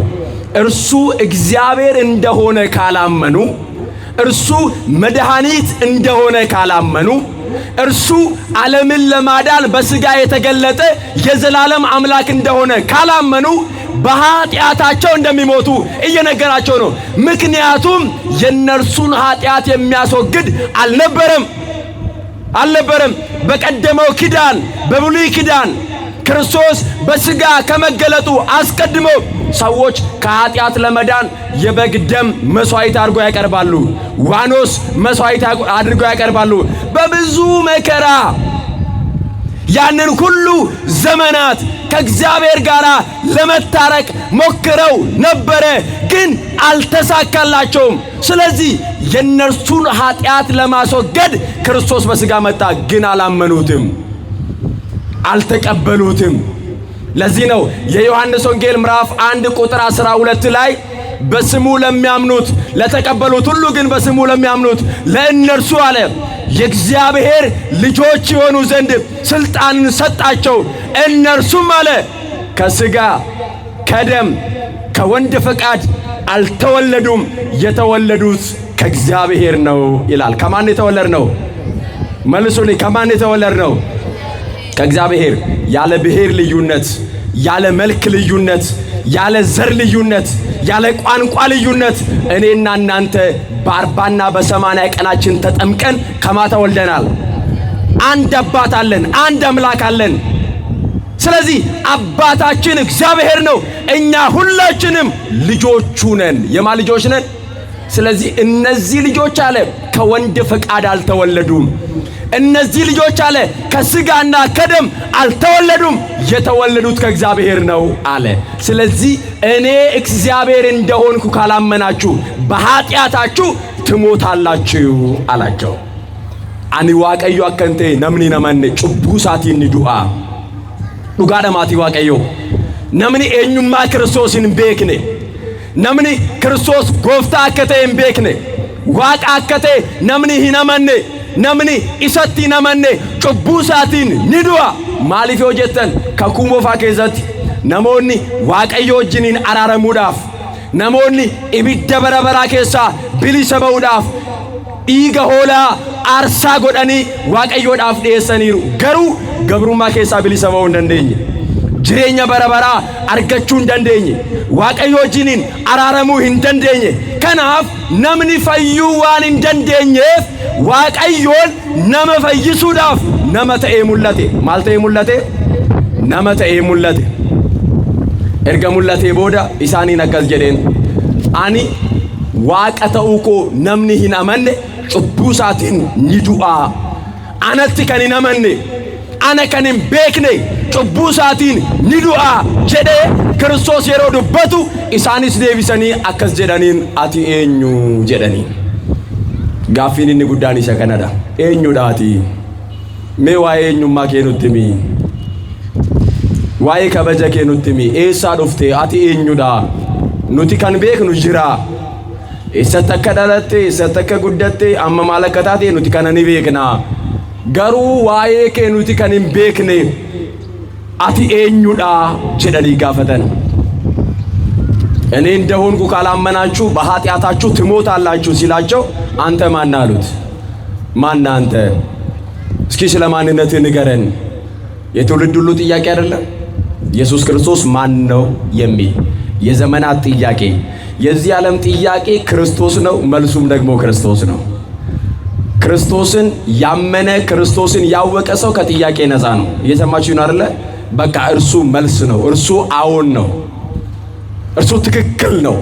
እርሱ እግዚአብሔር እንደሆነ ካላመኑ እርሱ መድኃኒት እንደሆነ ካላመኑ እርሱ ዓለምን ለማዳን በሥጋ የተገለጠ የዘላለም አምላክ እንደሆነ ካላመኑ በኃጢአታቸው እንደሚሞቱ እየነገራቸው ነው ምክንያቱም የነርሱን ኃጢአት የሚያስወግድ አልነበረም በቀደመው ኪዳን በብሉይ ኪዳን ክርስቶስ በሥጋ ከመገለጡ አስቀድሞ ሰዎች ከኃጢአት ለመዳን የበግ ደም መስዋዕት አድርገው ያቀርባሉ ዋኖስ መስዋዕት አድርገው ያቀርባሉ በብዙ መከራ ያንን ሁሉ ዘመናት ከእግዚአብሔር ጋር ለመታረቅ ሞክረው ነበር ግን አልተሳካላቸውም ስለዚህ የነርሱን ኃጢአት ለማስወገድ ክርስቶስ በሥጋ መጣ ግን አላመኑትም አልተቀበሉትም ለዚህ ነው የዮሐንስ ወንጌል ምዕራፍ 1 ቁጥር 12 ላይ በስሙ ለሚያምኑት ለተቀበሉት ሁሉ ግን በስሙ ለሚያምኑት ለእነርሱ አለ የእግዚአብሔር ልጆች ይሆኑ ዘንድ ስልጣንን ሰጣቸው እነርሱም አለ ከሥጋ ከደም ከወንድ ፈቃድ አልተወለዱም የተወለዱት ከእግዚአብሔር ነው ይላል ከማን የተወለድ ነው መልሱልኝ ከማን የተወለድ ነው ከእግዚአብሔር ያለ ብሔር ልዩነት ያለ መልክ ልዩነት ያለ ዘር ልዩነት ያለ ቋንቋ ልዩነት እኔና እናንተ በ40ና በ80 ቀናችን ተጠምቀን ከማታ ወልደናል አንድ አባት አለን አንድ አምላክ አለን ስለዚህ አባታችን እግዚአብሔር ነው እኛ ሁላችንም ልጆቹ ነን የማን ልጆች ነን ስለዚህ እነዚህ ልጆች አለ ከወንድ ፈቃድ አልተወለዱም እነዚህ ልጆች አለ ከሥጋና ከደም አልተወለዱም የተወለዱት ከእግዚአብሔር ነው አለ ስለዚህ እኔ እግዚአብሔር እንደሆንኩ ካላመናችሁ በኃጢአታችሁ ትሞታላችሁ አላቸው አኒ ዋቀዮ አከንቴ ነምኒ ነመነ ጩቡ ሳቲን ዱአ ዱጋዳ ማቲ ዋቀዮ ነምኒ ኤኙማ ክርስቶስን ቤክኔ ነምኒ ክርስቶስ ጎፍታ አከቴ ቤክኔ ዋቃ አከቴ ነምኒ ሂነመነ namni isatti namanne cubbusaatiin ni du'a maaliif yoo jettan kakuu moofaa keessatti namoonni waaqayyo wajjiniin araaramuudhaaf namoonni ibidda barabaraa keessaa bilisa ba'uudhaaf dhiiga hoolaa aarsaa godhanii waaqayyoodhaaf dhiyeessaniiru garuu gabrummaa keessaa bilisa ba'uu hin dandeenye jireenya barabaraa argachuu hin dandeenye waaqayyo wajjiniin araaramuu hin dandeenye kanaaf namni fayyuu waan hin dandeenyeef waaqayyoon nama fayyisuudhaaf nama ta'ee mul'ate maal ta'ee mul'ate nama ta'ee mul'ate erga mul'atee booda isaaniin akkas jedheen ani waaqata'uko namni hin amanne cubbuu isaatiin ni du'a. Anatti kan hin amanne ana kan hin beekne cubbuu isaatiin ni du'a jedhee Kiristoos yeroo dubbatu isaanis deebisanii akkas jedhaniin ati eenyu jedhaniin. Gaaffiin inni guddaan isa kanadha. Eenyudha ati? Mee waa'ee eenyummaa kee nutti himi. Waa'ee kabaja kee nutti himi. Eessaa dhufte? Ati eenyudha? Nuti kan beeknu jira. Eessatti akka dhalatte, eessatti akka guddatte, amma maal akka taate nuti kana ni beekna. Garuu waa'ee kee nuti kan hin beekne ati eenyudha jedhanii gaafatan። እኔ እንደሆንኩ ካላመናችሁ በኃጢአታችሁ ትሞታላችሁ ሲላቸው አንተ ማን አሉት? ማን አንተ? እስኪ ስለ ማንነትህ ንገረን። የትውልድ ሁሉ ጥያቄ አይደለም? ኢየሱስ ክርስቶስ ማን ነው የሚል የዘመናት ጥያቄ፣ የዚህ ዓለም ጥያቄ ክርስቶስ ነው፣ መልሱም ደግሞ ክርስቶስ ነው። ክርስቶስን ያመነ ክርስቶስን ያወቀ ሰው ከጥያቄ ነፃ ነው። እየሰማችሁ ነው አይደለ? በቃ እርሱ መልስ ነው፣ እርሱ አዎን ነው፣ እርሱ ትክክል ነው።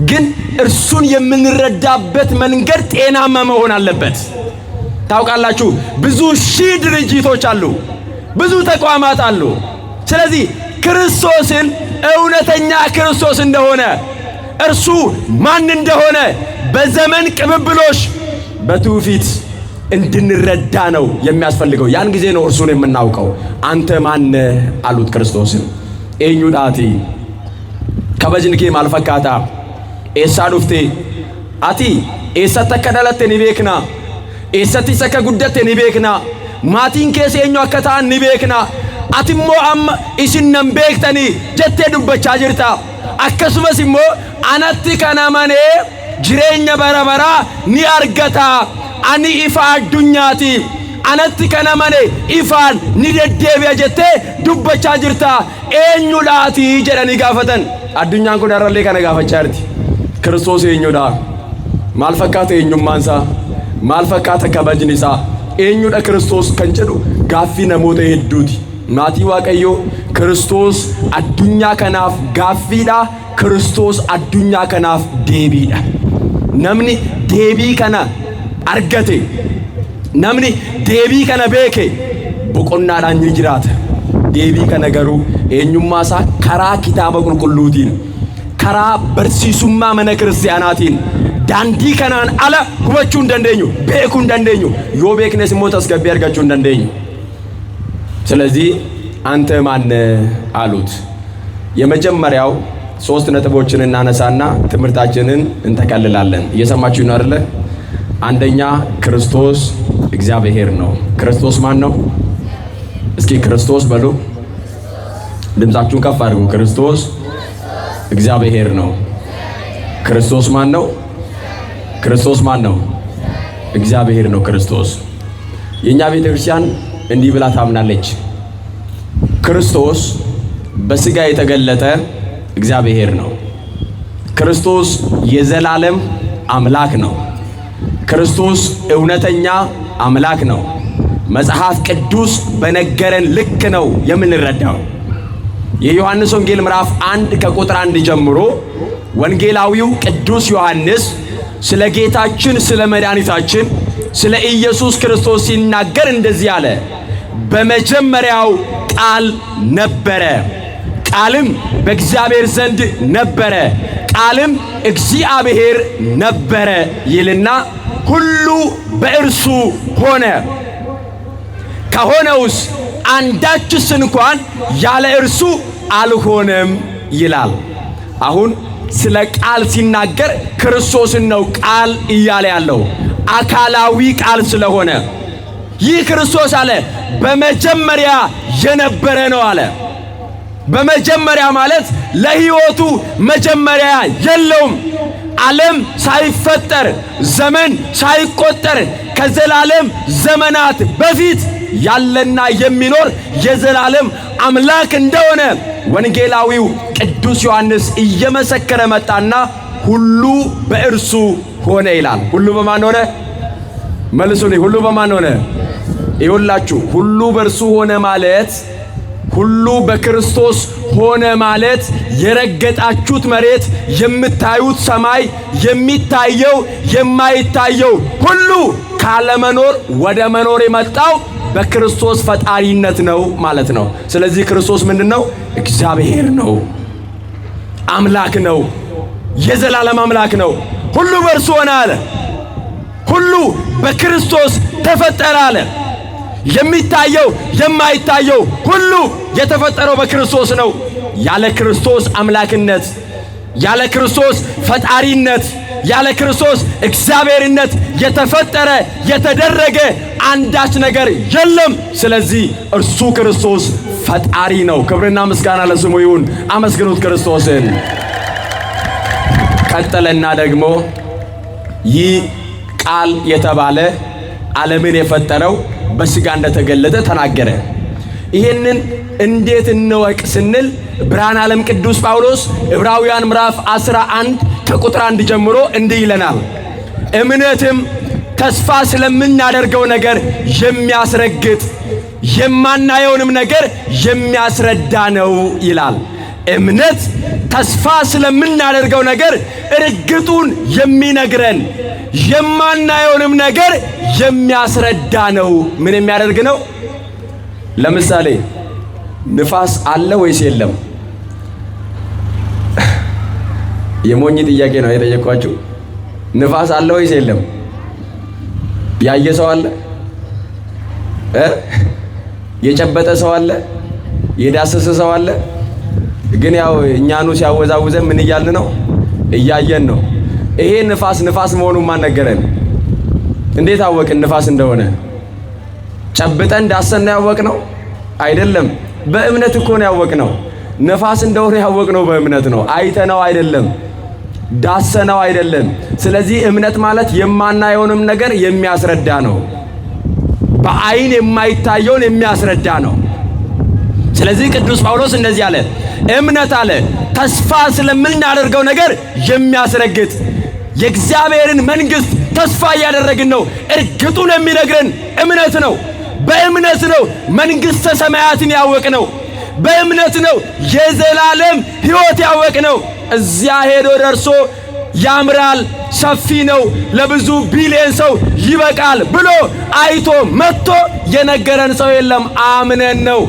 ግን እርሱን የምንረዳበት መንገድ ጤናማ መሆን አለበት። ታውቃላችሁ ብዙ ሺህ ድርጅቶች አሉ፣ ብዙ ተቋማት አሉ። ስለዚህ ክርስቶስን እውነተኛ ክርስቶስ እንደሆነ እርሱ ማን እንደሆነ በዘመን ቅብብሎሽ በትውፊት እንድንረዳ ነው የሚያስፈልገው። ያን ጊዜ ነው እርሱን የምናውቀው። አንተ ማን አሉት ክርስቶስን። ኤኙዳቲ ከበጅንኬ ማልፈካታ ኤሳ ዱፍቴ አቲ ኤሰተ ከደለተ ኒቤክና ኤሰቲ ሰከ ጉደተ ኒቤክና ማቲን ኬስ ኤኙ አከታ ኒቤክና አቲሞ አም ኢሲነም ቤክተኒ ጀቴ ዱበቻ ጅርታ አከሱመስ ሞ አናቲ ከናማኔ ጅሬኛ በረበራ ኒ አርገታ አኒ ኢፋ አዱኛቲ አናቲ ከናማኔ ኢፋን ኒ ደደቢያ ጀቴ ዱበቻ ጅርታ ኤኙ ላቲ ጀረኒ ጋፈተን አዱኛን ኩ ዳራሌ ከነ ጋፈቻርቲ ክርስቶስ ኤኙ ዳ ማልፈካተ ኤኙ ማንሳ ማልፈካተ ከበጅኒሳ ኤኙ ዳ ክርስቶስ ከንጨዱ ጋፊ ነሞተ ሄዱቲ ማቲ ዋቀዮ ክርስቶስ አዱኛ ከናፍ ጋፊዳ ክርስቶስ አዱኛ ከናፍ ዴቢዳ ነምኒ ዴቢ ከና አርገቴ ነምኒ ዴቢ ከነ ቤኬ ቦቆናዳን ይጅራተ ዴቢ ከነገሩ ኤኙማሳ ከራ ኪታበ ቁልቁሉቲን ከራ በርሲሱማ መነ ክርስቲያናቲን ዳንዲ ከናን አለ ሁበቹ እንደንደኙ ቤኩ እንደንደኙ ዮ ቤክነስ ሞት አስገቢ አርጋቹ እንደንደኙ። ስለዚህ አንተ ማን አሉት። የመጀመሪያው ሶስት ነጥቦችን እናነሳና ትምህርታችንን እንተከልላለን። እየሰማችሁ ነው አይደለ? አንደኛ ክርስቶስ እግዚአብሔር ነው። ክርስቶስ ማን ነው? እስኪ ክርስቶስ በሉ። ድምጻችሁን ከፍ አድርጉ። ክርስቶስ እግዚአብሔር ነው። ክርስቶስ ማን ነው? ክርስቶስ ማን ነው? እግዚአብሔር ነው ክርስቶስ። የኛ ቤተክርስቲያን እንዲህ ብላ ታምናለች። ክርስቶስ በስጋ የተገለጠ እግዚአብሔር ነው። ክርስቶስ የዘላለም አምላክ ነው። ክርስቶስ እውነተኛ አምላክ ነው። መጽሐፍ ቅዱስ በነገረን ልክ ነው የምንረዳው። የዮሐንስ ወንጌል ምዕራፍ 1 ከቁጥር 1 ጀምሮ ወንጌላዊው ቅዱስ ዮሐንስ ስለ ጌታችን ስለ መድኃኒታችን ስለ ኢየሱስ ክርስቶስ ሲናገር እንደዚህ አለ። በመጀመሪያው ቃል ነበረ፣ ቃልም በእግዚአብሔር ዘንድ ነበረ፣ ቃልም እግዚአብሔር ነበረ ይልና ሁሉ በእርሱ ሆነ፣ ከሆነውስ አንዳችስ እንኳን ያለ እርሱ አልሆነም ይላል። አሁን ስለ ቃል ሲናገር ክርስቶስን ነው ቃል እያለ ያለው አካላዊ ቃል ስለሆነ ይህ ክርስቶስ አለ በመጀመሪያ የነበረ ነው አለ። በመጀመሪያ ማለት ለሕይወቱ መጀመሪያ የለውም። ዓለም ሳይፈጠር ዘመን ሳይቆጠር ከዘላለም ዘመናት በፊት ያለና የሚኖር የዘላለም አምላክ እንደሆነ ወንጌላዊው ቅዱስ ዮሐንስ እየመሰከረ መጣና ሁሉ በእርሱ ሆነ ይላል። ሁሉ በማን ሆነ? መልሱልኝ። ሁሉ በማን ሆነ? ይሁላችሁ ሁሉ በእርሱ ሆነ ማለት ሁሉ በክርስቶስ ሆነ ማለት የረገጣችሁት መሬት፣ የምታዩት ሰማይ፣ የሚታየው የማይታየው ሁሉ ካለመኖር ወደ መኖር የመጣው በክርስቶስ ፈጣሪነት ነው ማለት ነው። ስለዚህ ክርስቶስ ምንድነው? እግዚአብሔር ነው፣ አምላክ ነው፣ የዘላለም አምላክ ነው። ሁሉ በእርሱ ሆነ አለ። ሁሉ በክርስቶስ ተፈጠረ አለ። የሚታየው የማይታየው ሁሉ የተፈጠረው በክርስቶስ ነው። ያለ ክርስቶስ አምላክነት፣ ያለ ክርስቶስ ፈጣሪነት፣ ያለ ክርስቶስ እግዚአብሔርነት የተፈጠረ የተደረገ አንዳች ነገር የለም። ስለዚህ እርሱ ክርስቶስ ፈጣሪ ነው። ክብርና ምስጋና ለስሙ ይሁን። አመስግኑት ክርስቶስን። ቀጠለና ደግሞ ይህ ቃል የተባለ ዓለምን የፈጠረው በሥጋ እንደተገለጠ ተናገረ። ይሄንን እንዴት እንወቅ ስንል ብርሃነ ዓለም ቅዱስ ጳውሎስ ዕብራውያን ምዕራፍ 11 ከቁጥር 1 ጀምሮ እንዲህ ይለናል። እምነትም ተስፋ ስለምናደርገው ነገር የሚያስረግጥ የማናየውንም ነገር የሚያስረዳ ነው ይላል። እምነት ተስፋ ስለምናደርገው ነገር እርግጡን የሚነግረን የማናየውንም ነገር የሚያስረዳ ነው። ምን የሚያደርግ ነው? ለምሳሌ ንፋስ አለ ወይስ የለም? የሞኝ ጥያቄ ነው የጠየኳችሁ። ንፋስ አለ ወይስ የለም? ያየ ሰው አለ? የጨበጠ ሰው አለ? የዳሰሰ ሰው አለ? ግን ያው እኛኑ ሲያወዛውዘን ምን እያልን ነው? እያየን ነው። ይሄ ንፋስ መሆኑን ማን ነገረን? እንዴት አወቅን ንፋስ እንደሆነ? ጨብጠን ዳሰን ያወቅነው አይደለም። በእምነት እኮ ነው ያወቅነው። ንፋስ እንደሆነ ያወቅነው በእምነት ነው። አይተነው አይደለም፣ ዳሰነው አይደለም። ስለዚህ እምነት ማለት የማናየውንም ነገር የሚያስረዳ ነው። በአይን የማይታየውን የሚያስረዳ ነው። ስለዚህ ቅዱስ ጳውሎስ እንደዚህ አለ፣ እምነት አለ ተስፋ ስለምናደርገው ነገር የሚያስረግጥ የእግዚአብሔርን መንግሥት ተስፋ እያደረግን ነው። እርግጡን የሚነግረን እምነት ነው። በእምነት ነው መንግሥተ ሰማያትን ያወቅነው። በእምነት ነው የዘላለም ሕይወት ያወቅነው። እዚያ ሄዶ ደርሶ ያምራል፣ ሰፊ ነው፣ ለብዙ ቢሊየን ሰው ይበቃል ብሎ አይቶ መጥቶ የነገረን ሰው የለም። አምነን ነው።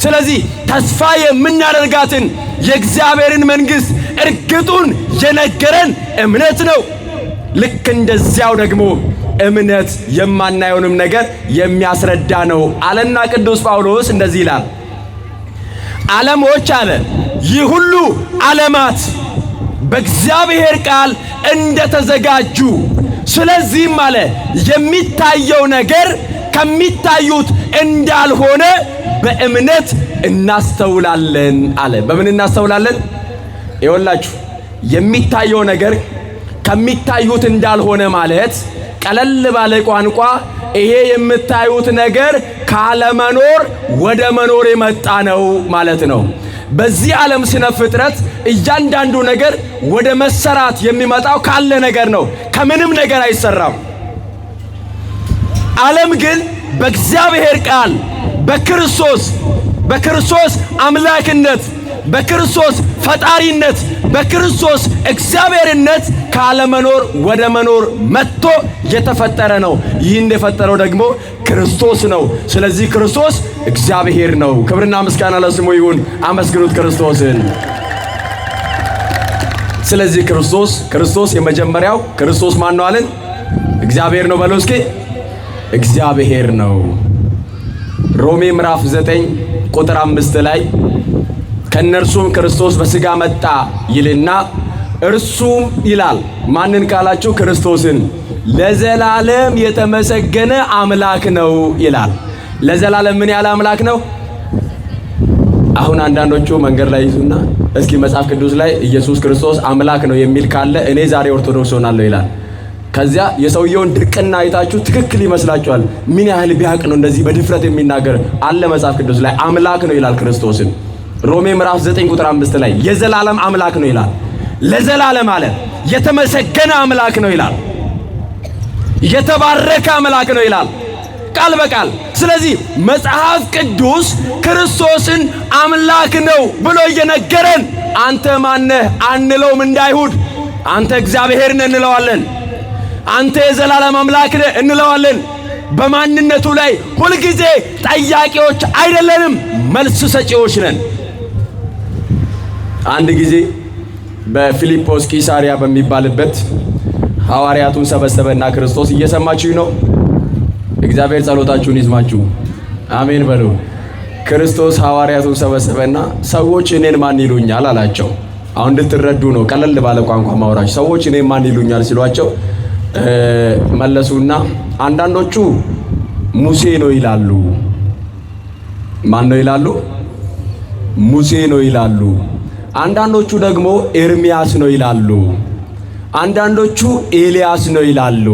ስለዚህ ተስፋ የምናደርጋትን የእግዚአብሔርን መንግሥት እርግጡን የነገረን እምነት ነው። ልክ እንደዚያው ደግሞ እምነት የማናየውንም ነገር የሚያስረዳ ነው አለና ቅዱስ ጳውሎስ እንደዚህ ይላል። ዓለሞች አለ ይህ ሁሉ ዓለማት በእግዚአብሔር ቃል እንደተዘጋጁ፣ ስለዚህም አለ የሚታየው ነገር ከሚታዩት እንዳልሆነ በእምነት እናስተውላለን አለ። በምን እናስተውላለን? ይኸውላችሁ የሚታየው ነገር ከሚታዩት እንዳልሆነ ማለት ቀለል ባለ ቋንቋ ይሄ የምታዩት ነገር ካለመኖር ወደ መኖር የመጣ ነው ማለት ነው። በዚህ ዓለም ስነ ፍጥረት እያንዳንዱ ነገር ወደ መሰራት የሚመጣው ካለ ነገር ነው። ከምንም ነገር አይሰራም። ዓለም ግን በእግዚአብሔር ቃል በክርስቶስ አምላክነት፣ በክርስቶስ ፈጣሪነት፣ በክርስቶስ እግዚአብሔርነት ካለመኖር ወደ መኖር መጥቶ የተፈጠረ ነው። ይህን የፈጠረው ደግሞ ክርስቶስ ነው። ስለዚህ ክርስቶስ እግዚአብሔር ነው። ክብርና ምስጋና ለስሙ ይሁን። አመስግኑት ክርስቶስን። ስለዚህ ክርስቶስ የመጀመሪያው ክርስቶስ ማን ነው አለን? እግዚአብሔር ነው። በለው እስኪ እግዚአብሔር ነው። ሮሜ ምዕራፍ 9 ቁጥር 5 ላይ ከነርሱም ክርስቶስ በሥጋ መጣ ይልና እርሱም ይላል ማንን ካላችሁ ክርስቶስን ለዘላለም የተመሰገነ አምላክ ነው ይላል። ለዘላለም ምን ያለ አምላክ ነው? አሁን አንዳንዶቹ መንገድ ላይ ይዙና እስኪ መጽሐፍ ቅዱስ ላይ ኢየሱስ ክርስቶስ አምላክ ነው የሚል ካለ እኔ ዛሬ ኦርቶዶክስ ሆናለሁ ይላል። ከዚያ የሰውየውን ድርቅና አይታችሁ ትክክል ይመስላችኋል። ምን ያህል ቢያቅ ነው እንደዚህ በድፍረት የሚናገር አለ? መጽሐፍ ቅዱስ ላይ አምላክ ነው ይላል ክርስቶስን። ሮሜ ምዕራፍ 9 ቁጥር 5 ላይ የዘላለም አምላክ ነው ይላል። ለዘላለም አለ የተመሰገነ አምላክ ነው ይላል። የተባረከ አምላክ ነው ይላል። ቃል በቃል ስለዚህ መጽሐፍ ቅዱስ ክርስቶስን አምላክ ነው ብሎ እየነገረን አንተ ማነህ አንለውም። እንዳይሁድ አንተ እግዚአብሔር ነህ እንለዋለን። አንተ የዘላለም አምላክ ነህ እንለዋለን። በማንነቱ ላይ ሁልጊዜ ጠያቂዎች አይደለንም፣ መልስ ሰጪዎች ነን። አንድ ጊዜ በፊልጶስ ቂሳሪያ በሚባልበት ሐዋርያቱን ሰበሰበና ክርስቶስ እየሰማችሁ ነው? እግዚአብሔር ጸሎታችሁን ይስማችሁ፣ አሜን በሉ። ክርስቶስ ሐዋርያቱን ሰበሰበና ሰዎች እኔን ማን ይሉኛል አላቸው። አሁን እንድትረዱ ነው ቀለል ባለ ቋንቋ ማውራችሁ። ሰዎች እኔን ማን ይሉኛል ሲሏቸው መለሱና አንዳንዶቹ ሙሴ ነው ይላሉ። ማን ነው ይላሉ? ሙሴ ነው ይላሉ። አንዳንዶቹ ደግሞ ኤርሚያስ ነው ይላሉ። አንዳንዶቹ ኤልያስ ነው ይላሉ።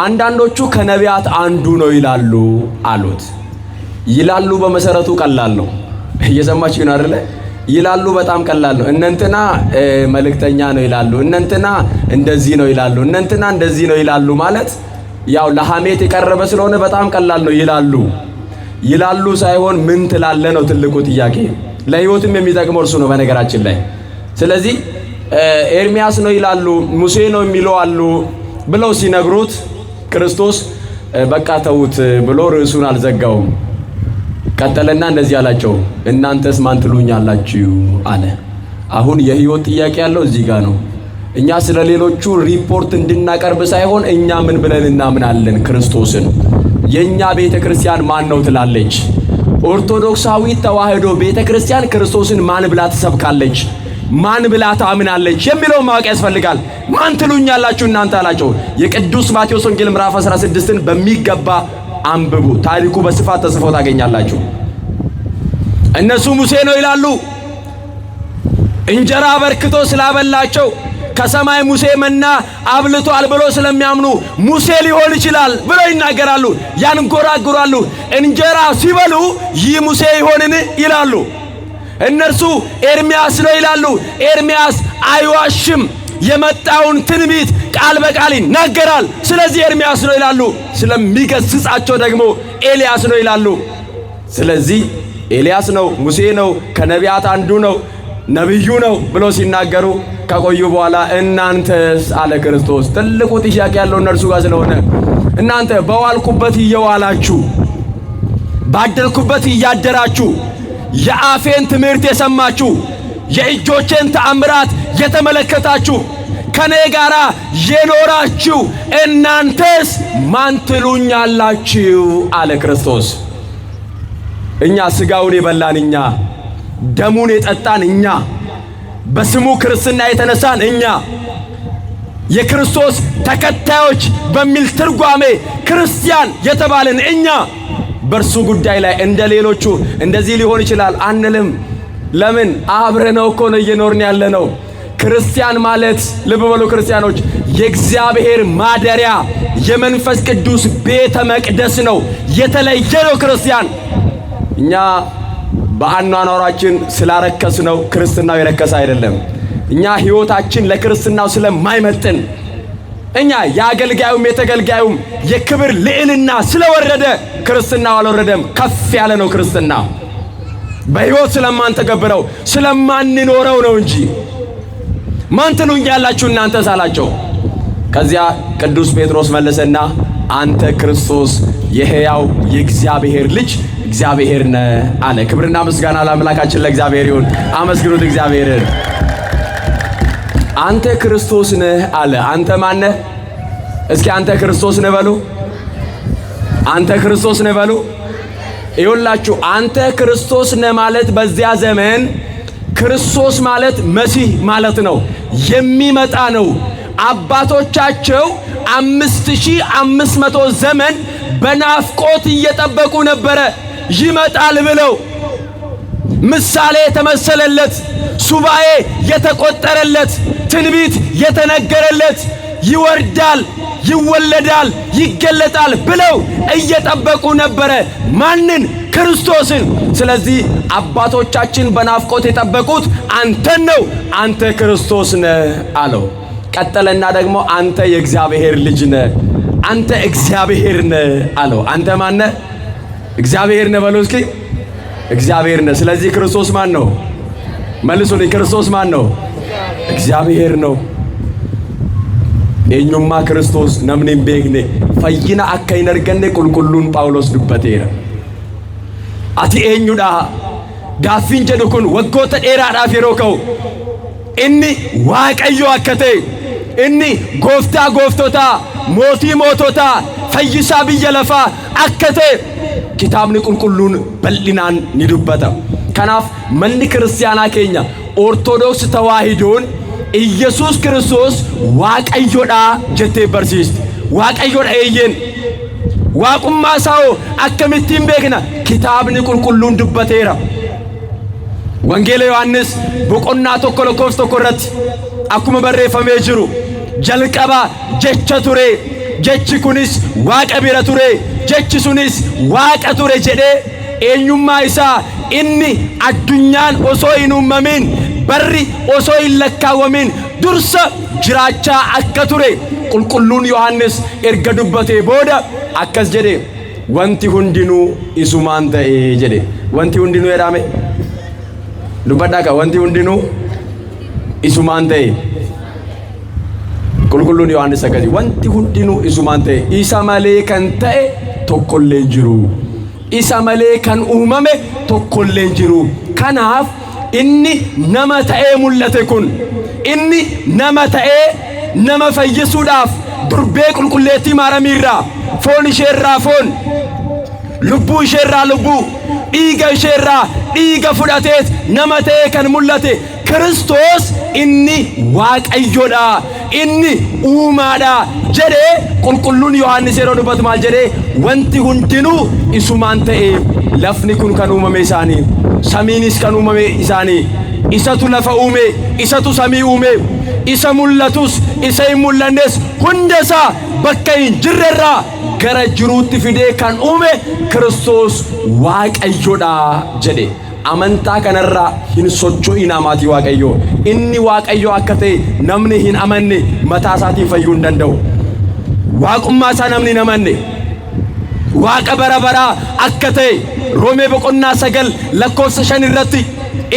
አንዳንዶቹ ከነቢያት አንዱ ነው ይላሉ አሉት። ይላሉ በመሰረቱ ቀላል ነው። እየሰማችሁ ነው አይደለ? ይላሉ በጣም ቀላል ነው። እነንትና መልእክተኛ ነው ይላሉ፣ እነንትና እንደዚህ ነው ይላሉ፣ እነንትና እንደዚህ ነው ይላሉ ማለት ያው ለሐሜት የቀረበ ስለሆነ በጣም ቀላል ነው። ይላሉ ሳይሆን ምን ትላለ ነው ትልቁ ጥያቄ። ለህይወትም የሚጠቅመው እርሱ ነው በነገራችን ላይ። ስለዚህ ኤርሚያስ ነው ይላሉ፣ ሙሴ ነው የሚለው አሉ ብለው ሲነግሩት ክርስቶስ በቃ ተውት ብሎ ርዕሱን አልዘጋውም። ቀጠለና እንደዚህ አላቸው፣ እናንተስ ማን ትሉኛላችሁ አለ። አሁን የህይወት ጥያቄ ያለው እዚህ ጋር ነው። እኛ ስለ ሌሎቹ ሪፖርት እንድናቀርብ ሳይሆን እኛ ምን ብለን እናምናለን ክርስቶስን? የኛ ቤተክርስቲያን ማን ነው ትላለች? ኦርቶዶክሳዊ ተዋህዶ ቤተክርስቲያን ክርስቶስን ማን ብላ ትሰብካለች? ማን ብላ ታምናለች የሚለው ማወቅ ያስፈልጋል። ማን ትሉኛላችሁ እናንተ አላቸው። የቅዱስ ማቴዎስ ወንጌል ምዕራፍ 16ን በሚገባ አንብቡ። ታሪኩ በስፋት ተጽፎ ታገኛላችሁ። እነሱ ሙሴ ነው ይላሉ። እንጀራ በርክቶ ስላበላቸው ከሰማይ ሙሴ መና አብልቷል ብሎ ስለሚያምኑ ሙሴ ሊሆን ይችላል ብለው ይናገራሉ፣ ያንጎራጉራሉ። እንጀራ ሲበሉ ይህ ሙሴ ይሆንን ይላሉ። እነርሱ ኤርሚያስ ነው ይላሉ። ኤርሚያስ አይዋሽም፣ የመጣውን ትንቢት ቃል በቃል ይናገራል። ስለዚህ ኤርሚያስ ነው ይላሉ። ስለሚገስጻቸው ደግሞ ኤልያስ ነው ይላሉ። ስለዚህ ኤልያስ ነው፣ ሙሴ ነው፣ ከነቢያት አንዱ ነው፣ ነብዩ ነው ብሎ ሲናገሩ ከቆዩ በኋላ እናንተስ አለ ክርስቶስ። ትልቁ ጥያቄ ያለው እነርሱ ጋር ስለሆነ እናንተ በዋልኩበት እየዋላችሁ ባደርኩበት እያደራችሁ የአፌን ትምህርት የሰማችሁ የእጆቼን ተአምራት የተመለከታችሁ ከኔ ጋራ የኖራችሁ እናንተስ ማን ትሉኛላችሁ አለ ክርስቶስ። እኛ ስጋውን የበላን እኛ፣ ደሙን የጠጣን እኛ፣ በስሙ ክርስትና የተነሳን እኛ፣ የክርስቶስ ተከታዮች በሚል ትርጓሜ ክርስቲያን የተባልን እኛ በእርሱ ጉዳይ ላይ እንደ ሌሎቹ እንደዚህ ሊሆን ይችላል አንልም። ለምን? አብረነው እኮ ነው እየኖርን ያለነው። ክርስቲያን ማለት ልብ በሉ ክርስቲያኖች፣ የእግዚአብሔር ማደሪያ የመንፈስ ቅዱስ ቤተ መቅደስ ነው። የተለየ ነው ክርስቲያን። እኛ በአኗኗራችን ስላረከስ ነው ክርስትናው የረከሰ አይደለም። እኛ ህይወታችን ለክርስትናው ስለማይመጥን፣ እኛ የአገልጋዩም የተገልጋዩም የክብር ልዕልና ስለወረደ ክርስትናው አልወረደም፣ ከፍ ያለ ነው ክርስትና። በህይወት ስለማንተገብረው ስለማንኖረው ነው እንጂ። ማን ትሉኛላችሁ እናንተስ አላቸው። ከዚያ ቅዱስ ጴጥሮስ መለሰና አንተ ክርስቶስ የሕያው የእግዚአብሔር ልጅ እግዚአብሔር ነህ አለ። ክብርና ምስጋና ለአምላካችን ለእግዚአብሔር ይሁን። አመስግኑት እግዚአብሔርን። አንተ ክርስቶስ ነህ አለ። አንተ ማን ነህ? እስኪ አንተ ክርስቶስ ነህ በሉ። አንተ ክርስቶስ ነህ በሉ። ይኸውላችሁ አንተ ክርስቶስ ነህ ማለት በዚያ ዘመን ክርስቶስ ማለት መሲህ ማለት ነው፣ የሚመጣ ነው። አባቶቻቸው 5500 ዘመን በናፍቆት እየጠበቁ ነበረ ይመጣል ብለው። ምሳሌ የተመሰለለት፣ ሱባኤ የተቆጠረለት፣ ትንቢት የተነገረለት ይወርዳል፣ ይወለዳል፣ ይገለጣል ብለው እየጠበቁ ነበረ። ማንን? ክርስቶስን። ስለዚህ አባቶቻችን በናፍቆት የጠበቁት አንተን ነው። አንተ ክርስቶስ ነህ አለው። ቀጠለና ደግሞ አንተ የእግዚአብሔር ልጅ ነህ፣ አንተ እግዚአብሔር ነህ አለው። አንተ ማን ነህ? እግዚአብሔር ነው በሉ እስኪ እግዚአብሔር ነው። ስለዚህ ክርስቶስ ማን ነው? መልሱልኝ። ክርስቶስ ማን ነው? እግዚአብሔር ነው። eenyummaa Kiristoos namni hin beekne fayyina akka hin arganne qulqulluun Phaawulos dubbateera. Ati eenyudha? Gaaffiin jedhu kun waggoota dheeraadhaaf yeroo ka'u inni Waaqayyo akka ta'e, inni gooftaa gooftotaa, mootii moototaa, fayyisaa biyya lafaa akka ta'e kitaabni qulqulluun bal'inaan ni dubbata. Kanaaf manni kiristaanaa keenya Ortodoks Tawaahidoon Iyesuus Kiristoos Waaqayyoodha jettee barsiisti. Waaqayyoodha eeyyeen. Waaqummaa isaa akkamittiin beekna? Kitaabni qulqulluun dubbateera. Wangeela Yohaannis boqonnaa tokko lakkoofsa tokko irratti akkuma barreeffamee jiru jalqaba jecha ture, jechi kunis Waaqa bira ture, jechi sunis Waaqa ture jedhee eenyummaa isaa inni addunyaan osoo hin uumamin barri osoo hin lakkaawamin dursa jiraachaa akka ture qulqulluun Yohaannis erga dubbatee booda akkas jedhe wanti hundinuu isumaan ta'e jedhe. Wanti hundinuu jedhame dubbadhaa ka wanti hundinuu isumaan ta'e qulqulluun Yohaannis akkasi wanti hundinuu isumaan ta'e isa malee kan ta'e tokkollee jiru, isa malee kan uumame tokkollee jiru. Kanaaf inni nama ta'ee mul'ate kun inni nama ta'ee nama fayyisuudhaaf durbee qulqulleettii maaramiirraa foon isheerraa foon, lubbuu isheerraa lubbuu, dhiiga isheerraa dhiiga fudhateet nama ta'ee kan mul'ate Kiristoos inni Waaqayyoodha, inni uumaadha jedhee qulqulluun Yohaannis yeroo dubbatu maal jedhee wanti hundinuu isumaan ta'e. Lafni kun kan uumame isaanii, samiinis kan uumame isaanii, isatu lafa uume, isatu samii uume, isa mul'atus isa hin mul'annes hundasaa bakka hin jirrerraa gara jiruutti fidee kan uume Kiristoos Waaqayyoodha jedhe. Amantaa kanarraa hin socho'in amaatii Waaqayyoo. Inni Waaqayyoo akka ta'e namni hin amanne mataa isaatiin fayyuu hin danda'u. Waaqummaa isaa namni hin amanne Waaqa bara baraa akka ta'e Roomee boqonnaa 9 lakkoofsa 5 irratti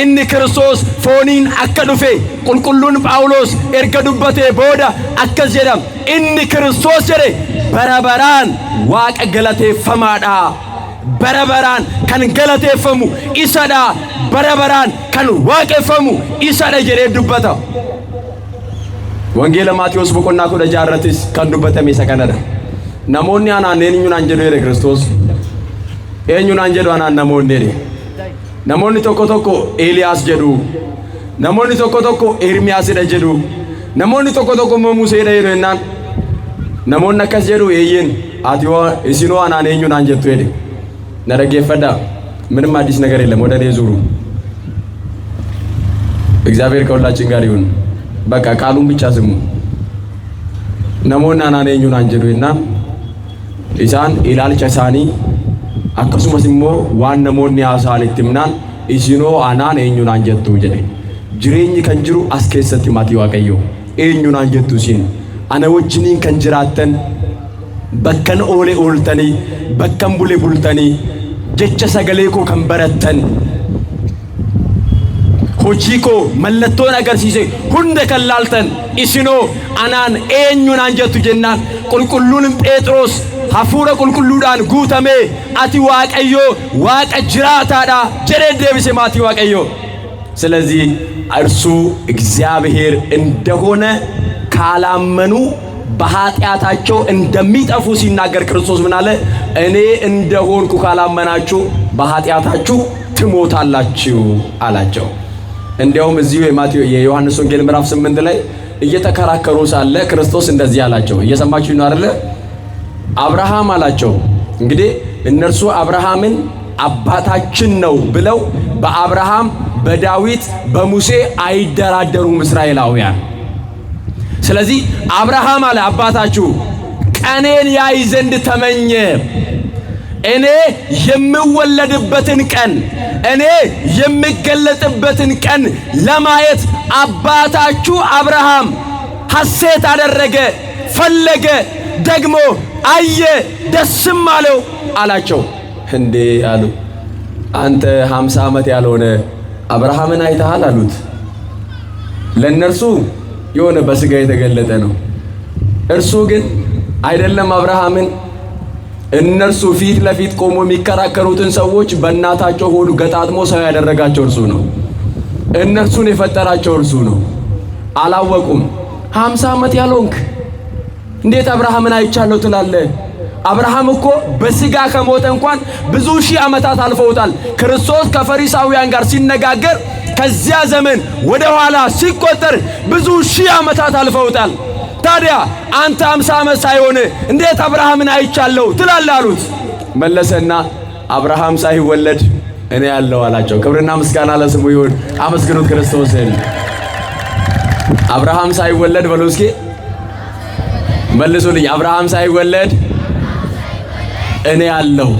inni Kiristoos fooniin akka dhufe qulqulluun Phaawulos erga dubbatee booda akkas jedha inni Kiristoos jedhe bara baraan Waaqa galateeffamaadha. Bara baraan kan galateeffamu isadha, bara baraan kan waaqeffamu isadha jedhee dubbata. Wangeela Maatiyos boqonnaa 16 irrattis kan dubbatame isa kanadha. Namoonni anaan eenyuun jedhu jedhe Kiristoos. Eenyuun jedhu anaan namoonni jedhe. Namoonni tokko tokko Eeliyaas jedhu, namoonni tokko tokko Ermiyaasidha jedhu, namoonni tokko tokko Museedha jedhu jennaan namoonni akkas jedhu eeyyeen ati isinoo anaan eenyuun jettu jedhe. Na dhaggeeffadhaa ምንም አዲስ ነገር የለም። ወደ እኔ ዙሩ። እግዚአብሔር ከሁላችን ጋር ይሁን። በቃ ቃሉን ብቻ ስሙ። namoonni anaan eenyuun jedhuና isaan ilaalcha isaanii akkasumas immoo waan namoonni haasa'anitti himnaan isinoo anaan eenyuun jettu jedhe. Jireenyi kan jiru as keessatti maatii Waaqayyoo eenyuun jettu isin ana wajjiniin kan jiraattan bakkan oole ooltanii bakkan bule bultanii jecha sagalee koo kan barattan hojii koo mallattoon agarsiise hunda kan laaltan isinoo anaan eenyuun jettu jennaan qulqulluun Phexros hafuura qulqulluudhaan guutamee ati Waaqayyoo Waaqa jiraataadha jedhee deebise maatii Waaqayyoo. ስለዚህ እርሱ እግዚአብሔር እንደሆነ ካላመኑ በኃጢአታቸው እንደሚጠፉ ሲናገር ክርስቶስ ምን አለ? እኔ እንደሆንኩ ካላመናችሁ በኃጢአታችሁ ትሞታላችሁ አላቸው። እንዲያውም እዚሁ የዮሐንስ ወንጌል ምዕራፍ 8 ላይ እየተከራከሩ ሳለ ክርስቶስ እንደዚህ አላቸው። እየሰማችሁ ነው አይደል? አብርሃም አላቸው። እንግዲህ እነርሱ አብርሃምን አባታችን ነው ብለው በአብርሃም በዳዊት በሙሴ አይደራደሩም እስራኤላውያን። ስለዚህ አብርሃም አለ አባታችሁ ቀኔን ያይ ዘንድ ተመኘ። እኔ የምወለድበትን ቀን እኔ የምገለጥበትን ቀን ለማየት አባታችሁ አብርሃም ሐሴት አደረገ፣ ፈለገ፣ ደግሞ አየ፣ ደስም አለው አላቸው። እንዴ አሉ። አንተ 50 ዓመት ያልሆነ አብርሃምን አይተሃል አሉት። ለነርሱ የሆነ በስጋ የተገለጠ ነው። እርሱ ግን አይደለም አብርሃምን፣ እነርሱ ፊት ለፊት ቆሞ የሚከራከሩትን ሰዎች በእናታቸው ሆዱ ገጣጥሞ ሰው ያደረጋቸው እርሱ ነው። እነርሱን የፈጠራቸው እርሱ ነው። አላወቁም። 50 ዓመት ያልሆንክ እንዴት አብርሃምን አይቻለሁ ትላለህ? አብርሃም እኮ በስጋ ከሞተ እንኳን ብዙ ሺህ ዓመታት አልፈውታል። ክርስቶስ ከፈሪሳውያን ጋር ሲነጋገር ከዚያ ዘመን ወደ ኋላ ሲቆጠር ብዙ ሺህ ዓመታት አልፈውታል። ታዲያ አንተ 50 ዓመት ሳይሆን እንዴት አብርሃምን አይቻለሁ ትላለህ አሉት። መለሰና አብርሃም ሳይወለድ እኔ ያለው አላቸው። ክብርና ምስጋና ለስሙ ይሁን። አመስግኑት ክርስቶስን። አብርሃም ሳይወለድ በሉ እስኪ መልሱልኝ። አብርሃም ሳይወለድ እኔ ያለው።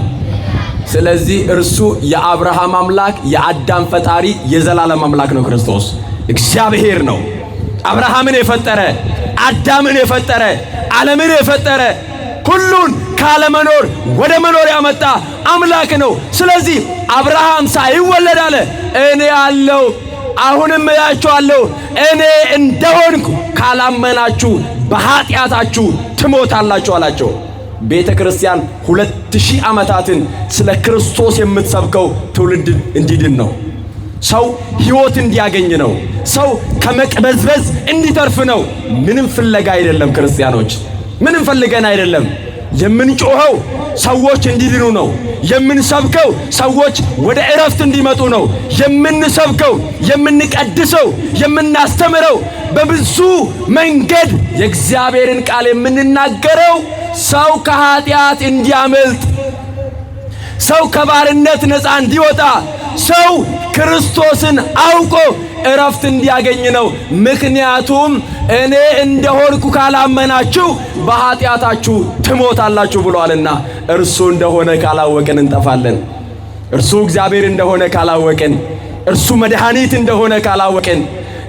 ስለዚህ እርሱ የአብርሃም አምላክ፣ የአዳም ፈጣሪ፣ የዘላለም አምላክ ነው። ክርስቶስ እግዚአብሔር ነው። አብርሃምን የፈጠረ፣ አዳምን የፈጠረ፣ ዓለምን የፈጠረ፣ ሁሉን ካለመኖር ወደ መኖር ያመጣ አምላክ ነው። ስለዚህ አብርሃም ሳይወለድ አለ እኔ ያለው። አሁንም እያችኋለሁ እኔ እንደሆንኩ ካላመናችሁ በኃጢአታችሁ ትሞታላችሁ አላቸው። ቤተ ክርስቲያን 2000 ዓመታትን ስለ ክርስቶስ የምትሰብከው ትውልድ እንዲድን ነው። ሰው ሕይወት እንዲያገኝ ነው። ሰው ከመቅበዝበዝ እንዲተርፍ ነው። ምንም ፍለጋ አይደለም። ክርስቲያኖች ምንም ፈልገን አይደለም። የምንጮኸው ሰዎች እንዲድኑ ነው። የምንሰብከው ሰዎች ወደ ዕረፍት እንዲመጡ ነው። የምንሰብከው፣ የምንቀድሰው፣ የምናስተምረው በብዙ መንገድ የእግዚአብሔርን ቃል የምንናገረው ሰው ከኃጢአት እንዲያመልጥ፣ ሰው ከባርነት ነፃ እንዲወጣ፣ ሰው ክርስቶስን አውቆ ዕረፍት እንዲያገኝ ነው። ምክንያቱም እኔ እንደሆንኩ ካላመናችሁ በኃጢአታችሁ ትሞታላችሁ ብሏልና። እርሱ እንደሆነ ካላወቅን እንጠፋለን። እርሱ እግዚአብሔር እንደሆነ ካላወቅን፣ እርሱ መድኃኒት እንደሆነ ካላወቅን፣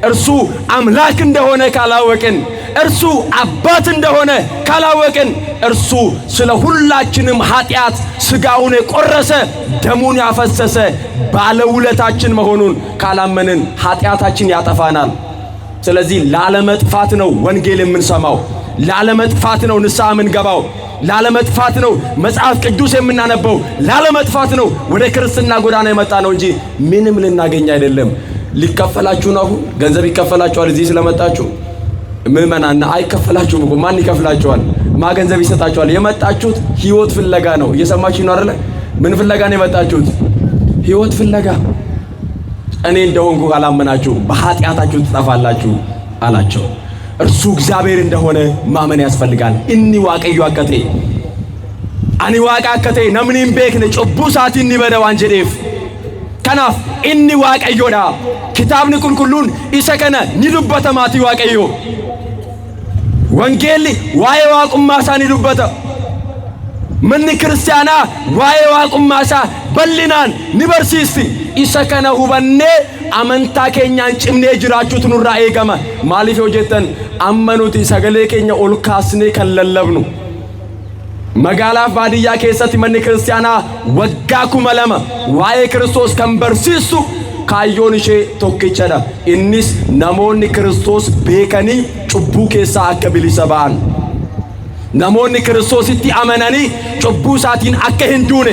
እርሱ አምላክ እንደሆነ ካላወቅን፣ እርሱ አባት እንደሆነ ካላወቅን፣ እርሱ ስለ ሁላችንም ኃጢአት ሥጋውን የቆረሰ ደሙን ያፈሰሰ ባለውለታችን መሆኑን ካላመንን ኃጢአታችን ያጠፋናል። ስለዚህ ላለመጥፋት ነው ወንጌል የምንሰማው፣ ላለመጥፋት ነው ንስሐ የምንገባው፣ ላለመጥፋት ነው መጽሐፍ ቅዱስ የምናነበው፣ ላለመጥፋት ነው ወደ ክርስትና ጎዳና የመጣ ነው እንጂ ምንም ልናገኝ አይደለም። ሊከፈላችሁ ነው። አሁን ገንዘብ ይከፈላችኋል እዚህ ስለመጣችሁ። ምዕመናን አይከፈላችሁም እኮ። ማን ይከፍላችኋል? ማ ገንዘብ ይሰጣችኋል? የመጣችሁት ሕይወት ፍለጋ ነው። እየሰማችሁ ነው አይደል? ምን ፍለጋ ነው የመጣችሁት? ሕይወት ፍለጋ። እኔ እንደሆንኩ ካላመናችሁ በኃጢአታችሁ ትጠፋላችሁ አላቸው። እርሱ እግዚአብሔር እንደሆነ ማመን ያስፈልጋል። እኒ ዋቀዩ አከቴ አኒ ዋቃ አከቴ ነምኒም ቤክነ ጮቡ ሳቲኒ በደዋን ጀዴፍ ከናፍ እኒ ዋቀዮዳ ኪታብኒ ቁልቁሉን ኢሰከነ ኒዱበተማቲ ዋቀዮ ወንጌል ዋዬ ዋቁማሳ ኒዱበተ ምኒ ክርስቲያና ዋዬ ዋቁማሳ በልናን ኒበርሲስቲ ኢሰከነ ሁበኔ አመንታ ኬኛን ጭምኔ ጅራቹት ኑራ ኤገመ ማሊፍ ሆጀተን አመኑቲ ሰገሌ ኬኛ ኦልካስኔ ከለለብኑ መጋላፍ ባዲያ ኬሰት መኒ ክርስቲያና ወጋኩ መለመ ዋዬ ክርስቶስ ከንበርሲሱ ካዮን ሼ ቶኪቸዳ ኢኒስ ነሞኒ ክርስቶስ ቤከኒ ጩቡ ኬሳ አከ ቢሊሰባን ነሞኒ ክርስቶስቲ አመነኒ ጩቡ ሳቲን አከ ሂንዱኔ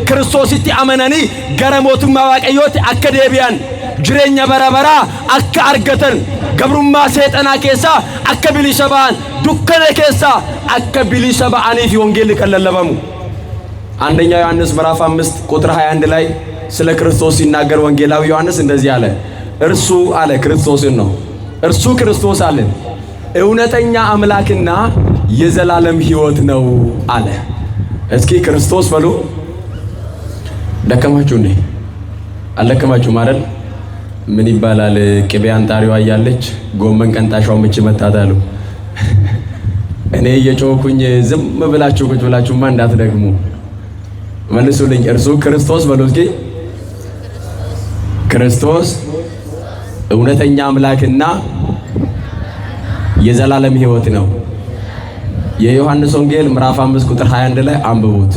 ክርስቶስቲ አመነኒ ገረ ሞቱማ ዋቀዮት አከ ዴቢያን ጅሬኛ በረበራ አከ አርገተን ገብሩማ ሰይጣና ኬሳ አከ ቢሊሰባን ዱከነ ኬሳ አከ ቢሊሰባን ፊ ወንጌል ከለለበሙ አንደኛ ዮሐንስ ምዕራፍ 5 ቁጥር 21 ላይ ስለ ክርስቶስ ሲናገር ወንጌላዊ ዮሐንስ እንደዚህ አለ። እርሱ አለ ክርስቶስን ነው። እርሱ ክርስቶስ አለ እውነተኛ አምላክና የዘላለም ሕይወት ነው አለ። እስኪ ክርስቶስ በሉ። ደከማችሁ እንዴ? አልደከማችሁ ማለት ምን ይባላል? ቅቤ አንጣሪዋ እያለች ጎመን ቀንጣሻው ምች መታታሉ። እኔ እየጮኩኝ ዝም ብላችሁ ቁጭ ብላችሁማ እንዳትደግሙ መልሱልኝ። እርሱ ክርስቶስ በሉ እስኪ። ክርስቶስ እውነተኛ አምላክና የዘላለም ሕይወት ነው። የዮሐንስ ወንጌል ምዕራፍ 5 ቁጥር 21 ላይ አንብቡት።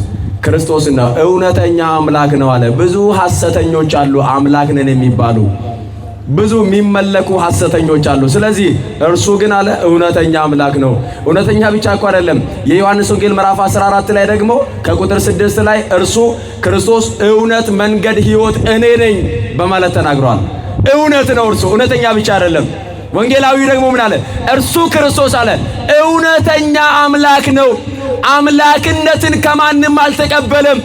ክርስቶስ ነው እውነተኛ አምላክ ነው አለ። ብዙ ሐሰተኞች አሉ አምላክ ነን የሚባሉ ብዙ የሚመለኩ ሐሰተኞች አሉ። ስለዚህ እርሱ ግን አለ እውነተኛ አምላክ ነው። እውነተኛ ብቻ እኮ አይደለም። የዮሐንስ ወንጌል ምዕራፍ 14 ላይ ደግሞ ከቁጥር 6 ላይ እርሱ ክርስቶስ እውነት፣ መንገድ፣ ሕይወት እኔ ነኝ በማለት ተናግሯል። እውነት ነው እርሱ፣ እውነተኛ ብቻ አይደለም። ወንጌላዊ ደግሞ ምን አለ? እርሱ ክርስቶስ አለ እውነተኛ አምላክ ነው። አምላክነትን ከማንም አልተቀበለም።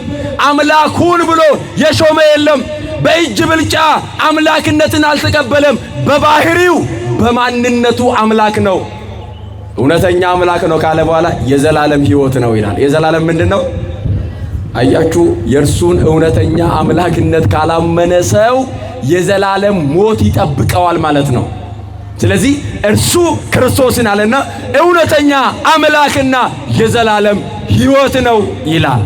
አምላኩን ብሎ የሾመ የለም። በእጅ ብልጫ አምላክነትን አልተቀበለም። በባህሪው በማንነቱ አምላክ ነው። እውነተኛ አምላክ ነው ካለ በኋላ የዘላለም ሕይወት ነው ይላል። የዘላለም ምንድነው? አያችሁ፣ የእርሱን እውነተኛ አምላክነት ካላመነ ሰው የዘላለም ሞት ይጠብቀዋል ማለት ነው። ስለዚህ እርሱ ክርስቶስን አለና እውነተኛ አምላክና የዘላለም ሕይወት ነው ይላል።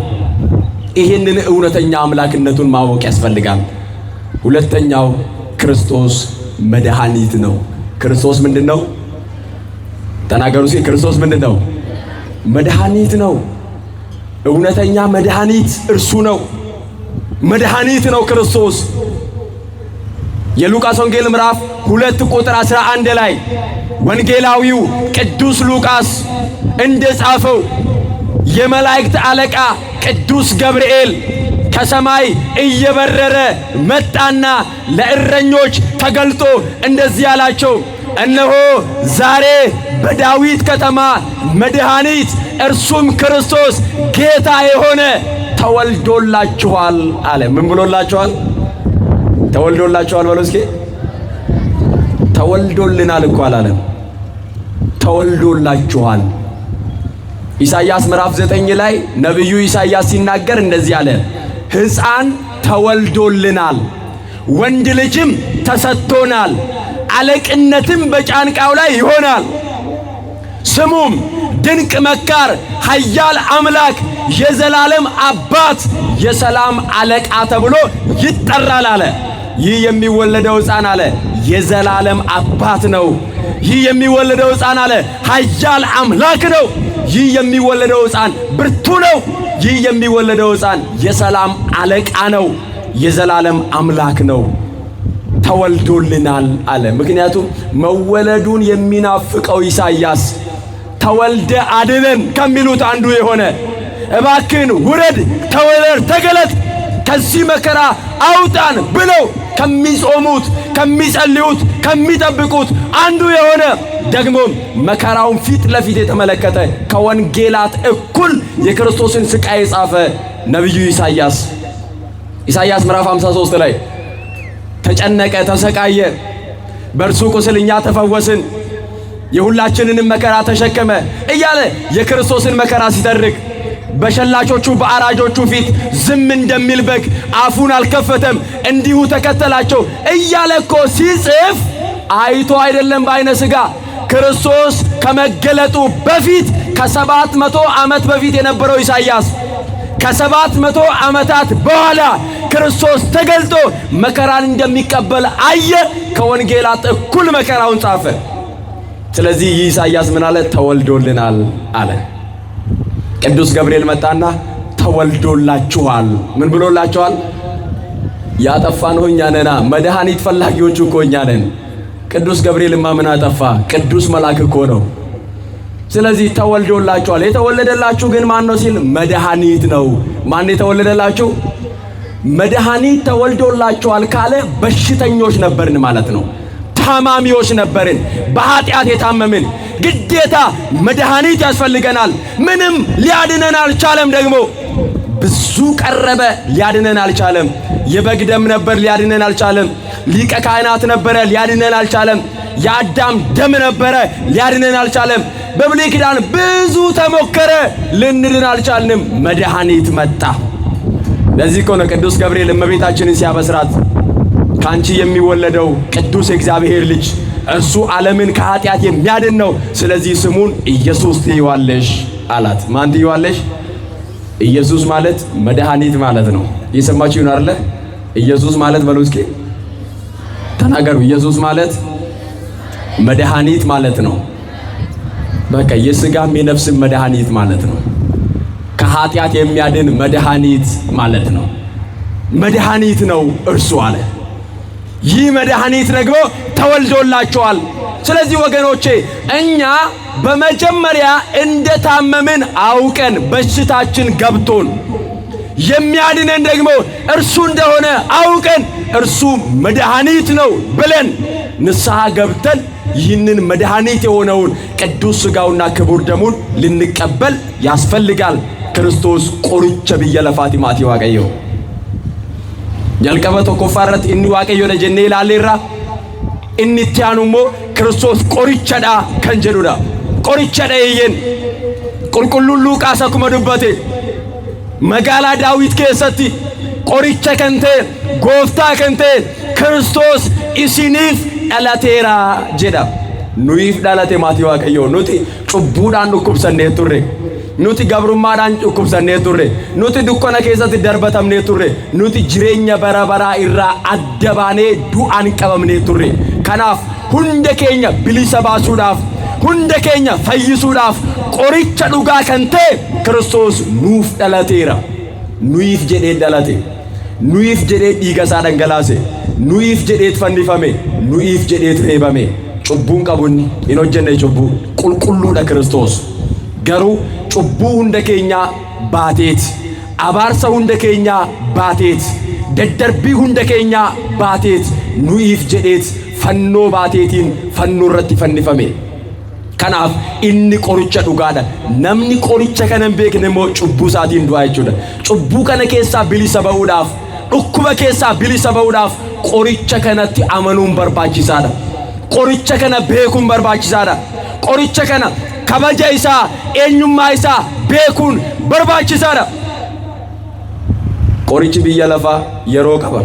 ይህንን እውነተኛ አምላክነቱን ማወቅ ያስፈልጋል። ሁለተኛው ክርስቶስ መድኃኒት ነው። ክርስቶስ ምንድነው? ተናገሩ እስኪ። ክርስቶስ ምንድነው? መድኃኒት ነው። እውነተኛ መድኃኒት እርሱ ነው። መድኃኒት ነው ክርስቶስ። የሉቃስ ወንጌል ምዕራፍ 2 ቁጥር 11 ላይ ወንጌላዊው ቅዱስ ሉቃስ እንደጻፈው የመላእክት አለቃ ቅዱስ ገብርኤል ከሰማይ እየበረረ መጣና ለእረኞች ተገልጦ እንደዚህ አላቸው፣ እነሆ ዛሬ በዳዊት ከተማ መድኃኒት እርሱም ክርስቶስ ጌታ የሆነ ተወልዶላችኋል አለ። ምን ብሎላችኋል? ተወልዶላችኋል በሉ እስኪ። ተወልዶልናል እኮ አላለም፣ ተወልዶላችኋል። ኢሳይያስ ምዕራፍ 9 ላይ ነቢዩ ኢሳይያስ ሲናገር እንደዚህ አለ፣ ሕፃን ተወልዶልናል፣ ወንድ ልጅም ተሰጥቶናል፣ አለቅነትም በጫንቃው ላይ ይሆናል፣ ስሙም ድንቅ መካር፣ ኃያል አምላክ፣ የዘላለም አባት፣ የሰላም አለቃ ተብሎ ይጠራል አለ። ይህ የሚወለደው ሕፃን አለ የዘላለም አባት ነው። ይህ የሚወለደው ሕፃን አለ ኃያል አምላክ ነው። ይህ የሚወለደው ሕፃን ብርቱ ነው። ይህ የሚወለደው ሕፃን የሰላም አለቃ ነው፣ የዘላለም አምላክ ነው። ተወልዶልናል አለ። ምክንያቱም መወለዱን የሚናፍቀው ኢሳይያስ ተወልደ አድነን ከሚሉት አንዱ የሆነ እባክን ውረድ፣ ተወለድ፣ ተገለጥ፣ ከዚህ መከራ አውጣን ብለው ከሚጾሙት፣ ከሚጸልዩት፣ ከሚጠብቁት አንዱ የሆነ ደግሞ መከራውን ፊት ለፊት የተመለከተ ከወንጌላት እኩል የክርስቶስን ስቃይ የጻፈ ነቢዩ ኢሳይያስ ምዕራፍ 53 ላይ ተጨነቀ፣ ተሰቃየ፣ በእርሱ ቁስል እኛ ተፈወስን፣ የሁላችንንም መከራ ተሸከመ እያለ የክርስቶስን መከራ ሲተርክ በሸላቾቹ በአራጆቹ ፊት ዝም እንደሚል በግ አፉን አልከፈተም፣ እንዲሁ ተከተላቸው እያለ እኮ ሲጽፍ አይቶ አይደለም በዓይነ ሥጋ። ክርስቶስ ከመገለጡ በፊት ከ700 ዓመት በፊት የነበረው ኢሳይያስ ከ700 ዓመታት በኋላ ክርስቶስ ተገልጦ መከራን እንደሚቀበል አየ። ከወንጌላት እኩል መከራውን ጻፈ። ስለዚህ ይህ ኢሳይያስ ምን አለ? ተወልዶልናል አለ። ቅዱስ ገብርኤል መጣና ተወልዶላችኋል። ምን ብሎላችኋል? ያጠፋነው እኛ ነና፣ መድኃኒት ፈላጊዎቹ እኮ እኛ ነን። ቅዱስ ገብርኤልማ ምን አጠፋ? ቅዱስ መልአክ እኮ ነው። ስለዚህ ተወልዶላችኋል። የተወለደላችሁ ግን ማን ነው ሲል መድኃኒት ነው። ማን የተወለደላችሁ? መድኃኒት ተወልዶላችኋል ካለ በሽተኞች ነበርን ማለት ነው። ታማሚዎች ነበርን፣ በኃጢአት የታመምን። ግዴታ መድኃኒት ያስፈልገናል። ምንም ሊያድነን አልቻለም። ደግሞ ብዙ ቀረበ፣ ሊያድነን አልቻለም። የበግ ደም ነበር፣ ሊያድነን አልቻለም። ሊቀ ካህናት ነበረ፣ ሊያድነን አልቻለም። የአዳም ደም ነበረ፣ ሊያድነን አልቻለም። በብሉይ ኪዳን ብዙ ተሞከረ፣ ልንድን አልቻልንም። መድኃኒት መጣ። ለዚህ እኮ ነው ቅዱስ ገብርኤል እመቤታችንን ሲያበስራት ካንቺ የሚወለደው ቅዱስ የእግዚአብሔር ልጅ እርሱ ዓለምን ከኃጢአት የሚያድን ነው፣ ስለዚህ ስሙን ኢየሱስ ትይዋለሽ አላት። ማን ትይዋለሽ? ኢየሱስ ማለት መድኃኒት ማለት ነው። እየሰማችሁ ነው አይደለ? ኢየሱስ ማለት በሉ እስኪ ተናገሩ። ኢየሱስ ማለት መድኃኒት ማለት ነው። በቃ የሥጋም የነፍስም መድኃኒት ማለት ነው። ከኃጢአት የሚያድን መድኃኒት ማለት ነው። መድኃኒት ነው እርሱ አለ። ይህ መድኃኒት ደግሞ ተወልዶላችኋል። ስለዚህ ወገኖቼ እኛ በመጀመሪያ እንደታመምን አውቀን በሽታችን ገብቶን የሚያድነን ደግሞ እርሱ እንደሆነ አውቀን እርሱ መድኃኒት ነው ብለን ንስሐ ገብተን ይህንን መድኃኒት የሆነውን ቅዱስ ሥጋውና ክቡር ደሙን ልንቀበል ያስፈልጋል። ክርስቶስ ቆርቸ ብየ ለፋቲማቲ ዋቀዮ jalqaba tokkoffaarratti inni waaqayyoodha jennee ilaalleerra. inni itti aanu immoo Kiristoos qorichadha kan jedhudha. qorichadha eeyyen qulqulluun Luuqaas akkuma dubbate magaalaa Daawit keessatti qoricha kan ta'e gooftaa kan ta'e Kiristoos isiniif dhalateera jedha. nuyiif dhalate maatii waaqayyoo nuti cubbuudhaan dhukkubsannee turre. nuti gabrummaadhaan dhukkubsannee turre. nuti dukkana keessatti darbatamnee turre. nuti jireenya bara baraa irraa adda baanee du'aan qabamnee turre. kanaaf hunda keenya bilisa baasuudhaaf hunda keenya fayyisuudhaaf qoricha dhugaa kan ta'e Kiristoos nuuf dhalateera. nuyiif jedhee dhalate. nuyiif jedhee dhiiga isaa dhangalaase. nuyiif jedhee fannifame. nuyiif jedhee reebame. cubbuun qabunni hin hojjenne cubbuu qulqulluudha Kiristoos. garuu cubbuu hunda keenya baateet, abaarsa hunda keenya baateet, daddarbii hunda keenya baateet, nuyiif jedheet fannoo baateetiin fannoo irratti fannifame. kanaaf inni qoricha dhugaadha. namni qoricha kana hin beekne immoo cubbuu isaatiin du'a jechuudha. cubbuu kana keessaa bilisa ba'uudhaaf, dhukkuba keessaa bilisa ba'uudhaaf qoricha kanatti amanuun barbaachisaadha. qoricha kana beekuun barbaachisaadha. qoricha kana kabaja isaa eenyummaa isaa beekuun barbaachisaadha. qorichi biyya lafaa yeroo qaba.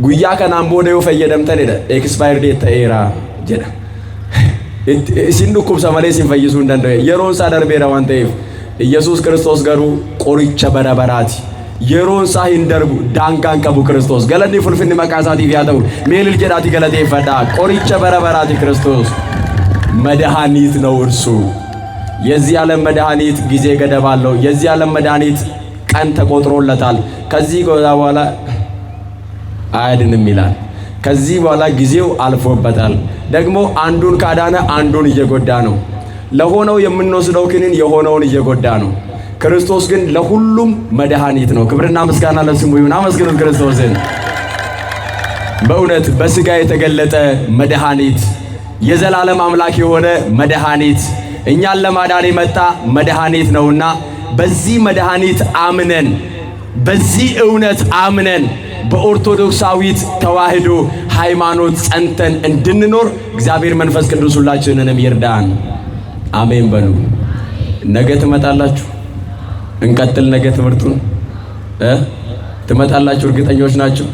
guyyaa kanaan booda yoo fayyadamtanidha expire date ta'eera jedha. isin dhukkubsa malee isin fayyisuu hin danda'e. yeroon isaa darbeera waan ta'eef Yesuus Kiristoos garuu qoricha bara baraati. yeroon isaa hin darbu daangaan qabu Kiristoos. galanni fulfinni maqaa isaatiif yaa ta'u meelil jedhaati galateeffadhaa. qoricha bara baraati Kiristoos መድኃኒት ነው እርሱ። የዚህ ዓለም መድኃኒት ጊዜ ገደብ አለው። የዚህ ዓለም መድኃኒት ቀን ተቆጥሮለታል። ከዚህ በኋላ አያድንም ይላል። ከዚህ በኋላ ጊዜው አልፎበታል። ደግሞ አንዱን ካዳነ አንዱን እየጎዳ ነው። ለሆነው የምንወስደው ክኒን የሆነውን እየጎዳ ነው። ክርስቶስ ግን ለሁሉም መድኃኒት ነው። ክብርና ምስጋና ለስሙ ይሁን። አመስግኑት ክርስቶስን። በእውነት በሥጋ የተገለጠ መድኃኒት፣ የዘላለም አምላክ የሆነ መድኃኒት፣ እኛን ለማዳን የመጣ መድኃኒት ነውና በዚህ መድኃኒት አምነን በዚህ እውነት አምነን በኦርቶዶክሳዊት ተዋህዶ ሃይማኖት ጸንተን እንድንኖር እግዚአብሔር መንፈስ ቅዱስ ሁላችንንም ይርዳን። አሜን በሉ። ነገ ትመጣላችሁ? እንቀጥል። ነገ ትምህርቱን ትመጣላችሁ? እርግጠኞች ናችሁ?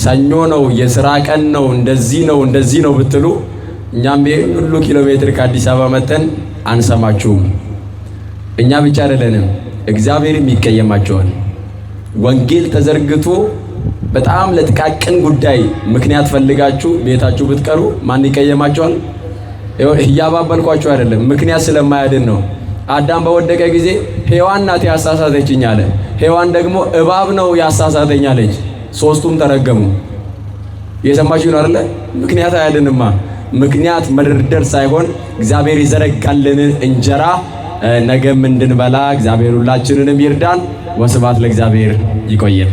ሰኞ ነው፣ የሥራ ቀን ነው፣ እንደዚህ ነው ብትሉ እኛም ሁሉ ኪሎ ሜትር ከአዲስ አበባ መተን አንሰማችሁም። እኛ ብቻ አይደለንም፣ እግዚአብሔርም ይቀየማቸዋል። ወንጌል ተዘርግቶ በጣም ለጥቃቅን ጉዳይ ምክንያት ፈልጋችሁ ቤታችሁ ብትቀሩ ማን ይቀየማቸዋል? እያባበልኳችሁ አይደለም፣ ምክንያት ስለማያድን ነው። አዳም በወደቀ ጊዜ ሔዋን ናት ያሳሳተችኝ አለ። ሔዋን ደግሞ እባብ ነው ያሳሳተኝ አለች። ሶስቱም ተረገሙ። የሰማችሁ ነው አይደል? ምክንያት አያድንማ። ምክንያት መደርደር ሳይሆን እግዚአብሔር ይዘረጋልን እንጀራ ነገም እንድንበላ እግዚአብሔር ሁላችንንም ይርዳን። ወስብሐት ለእግዚአብሔር። ይቆየን።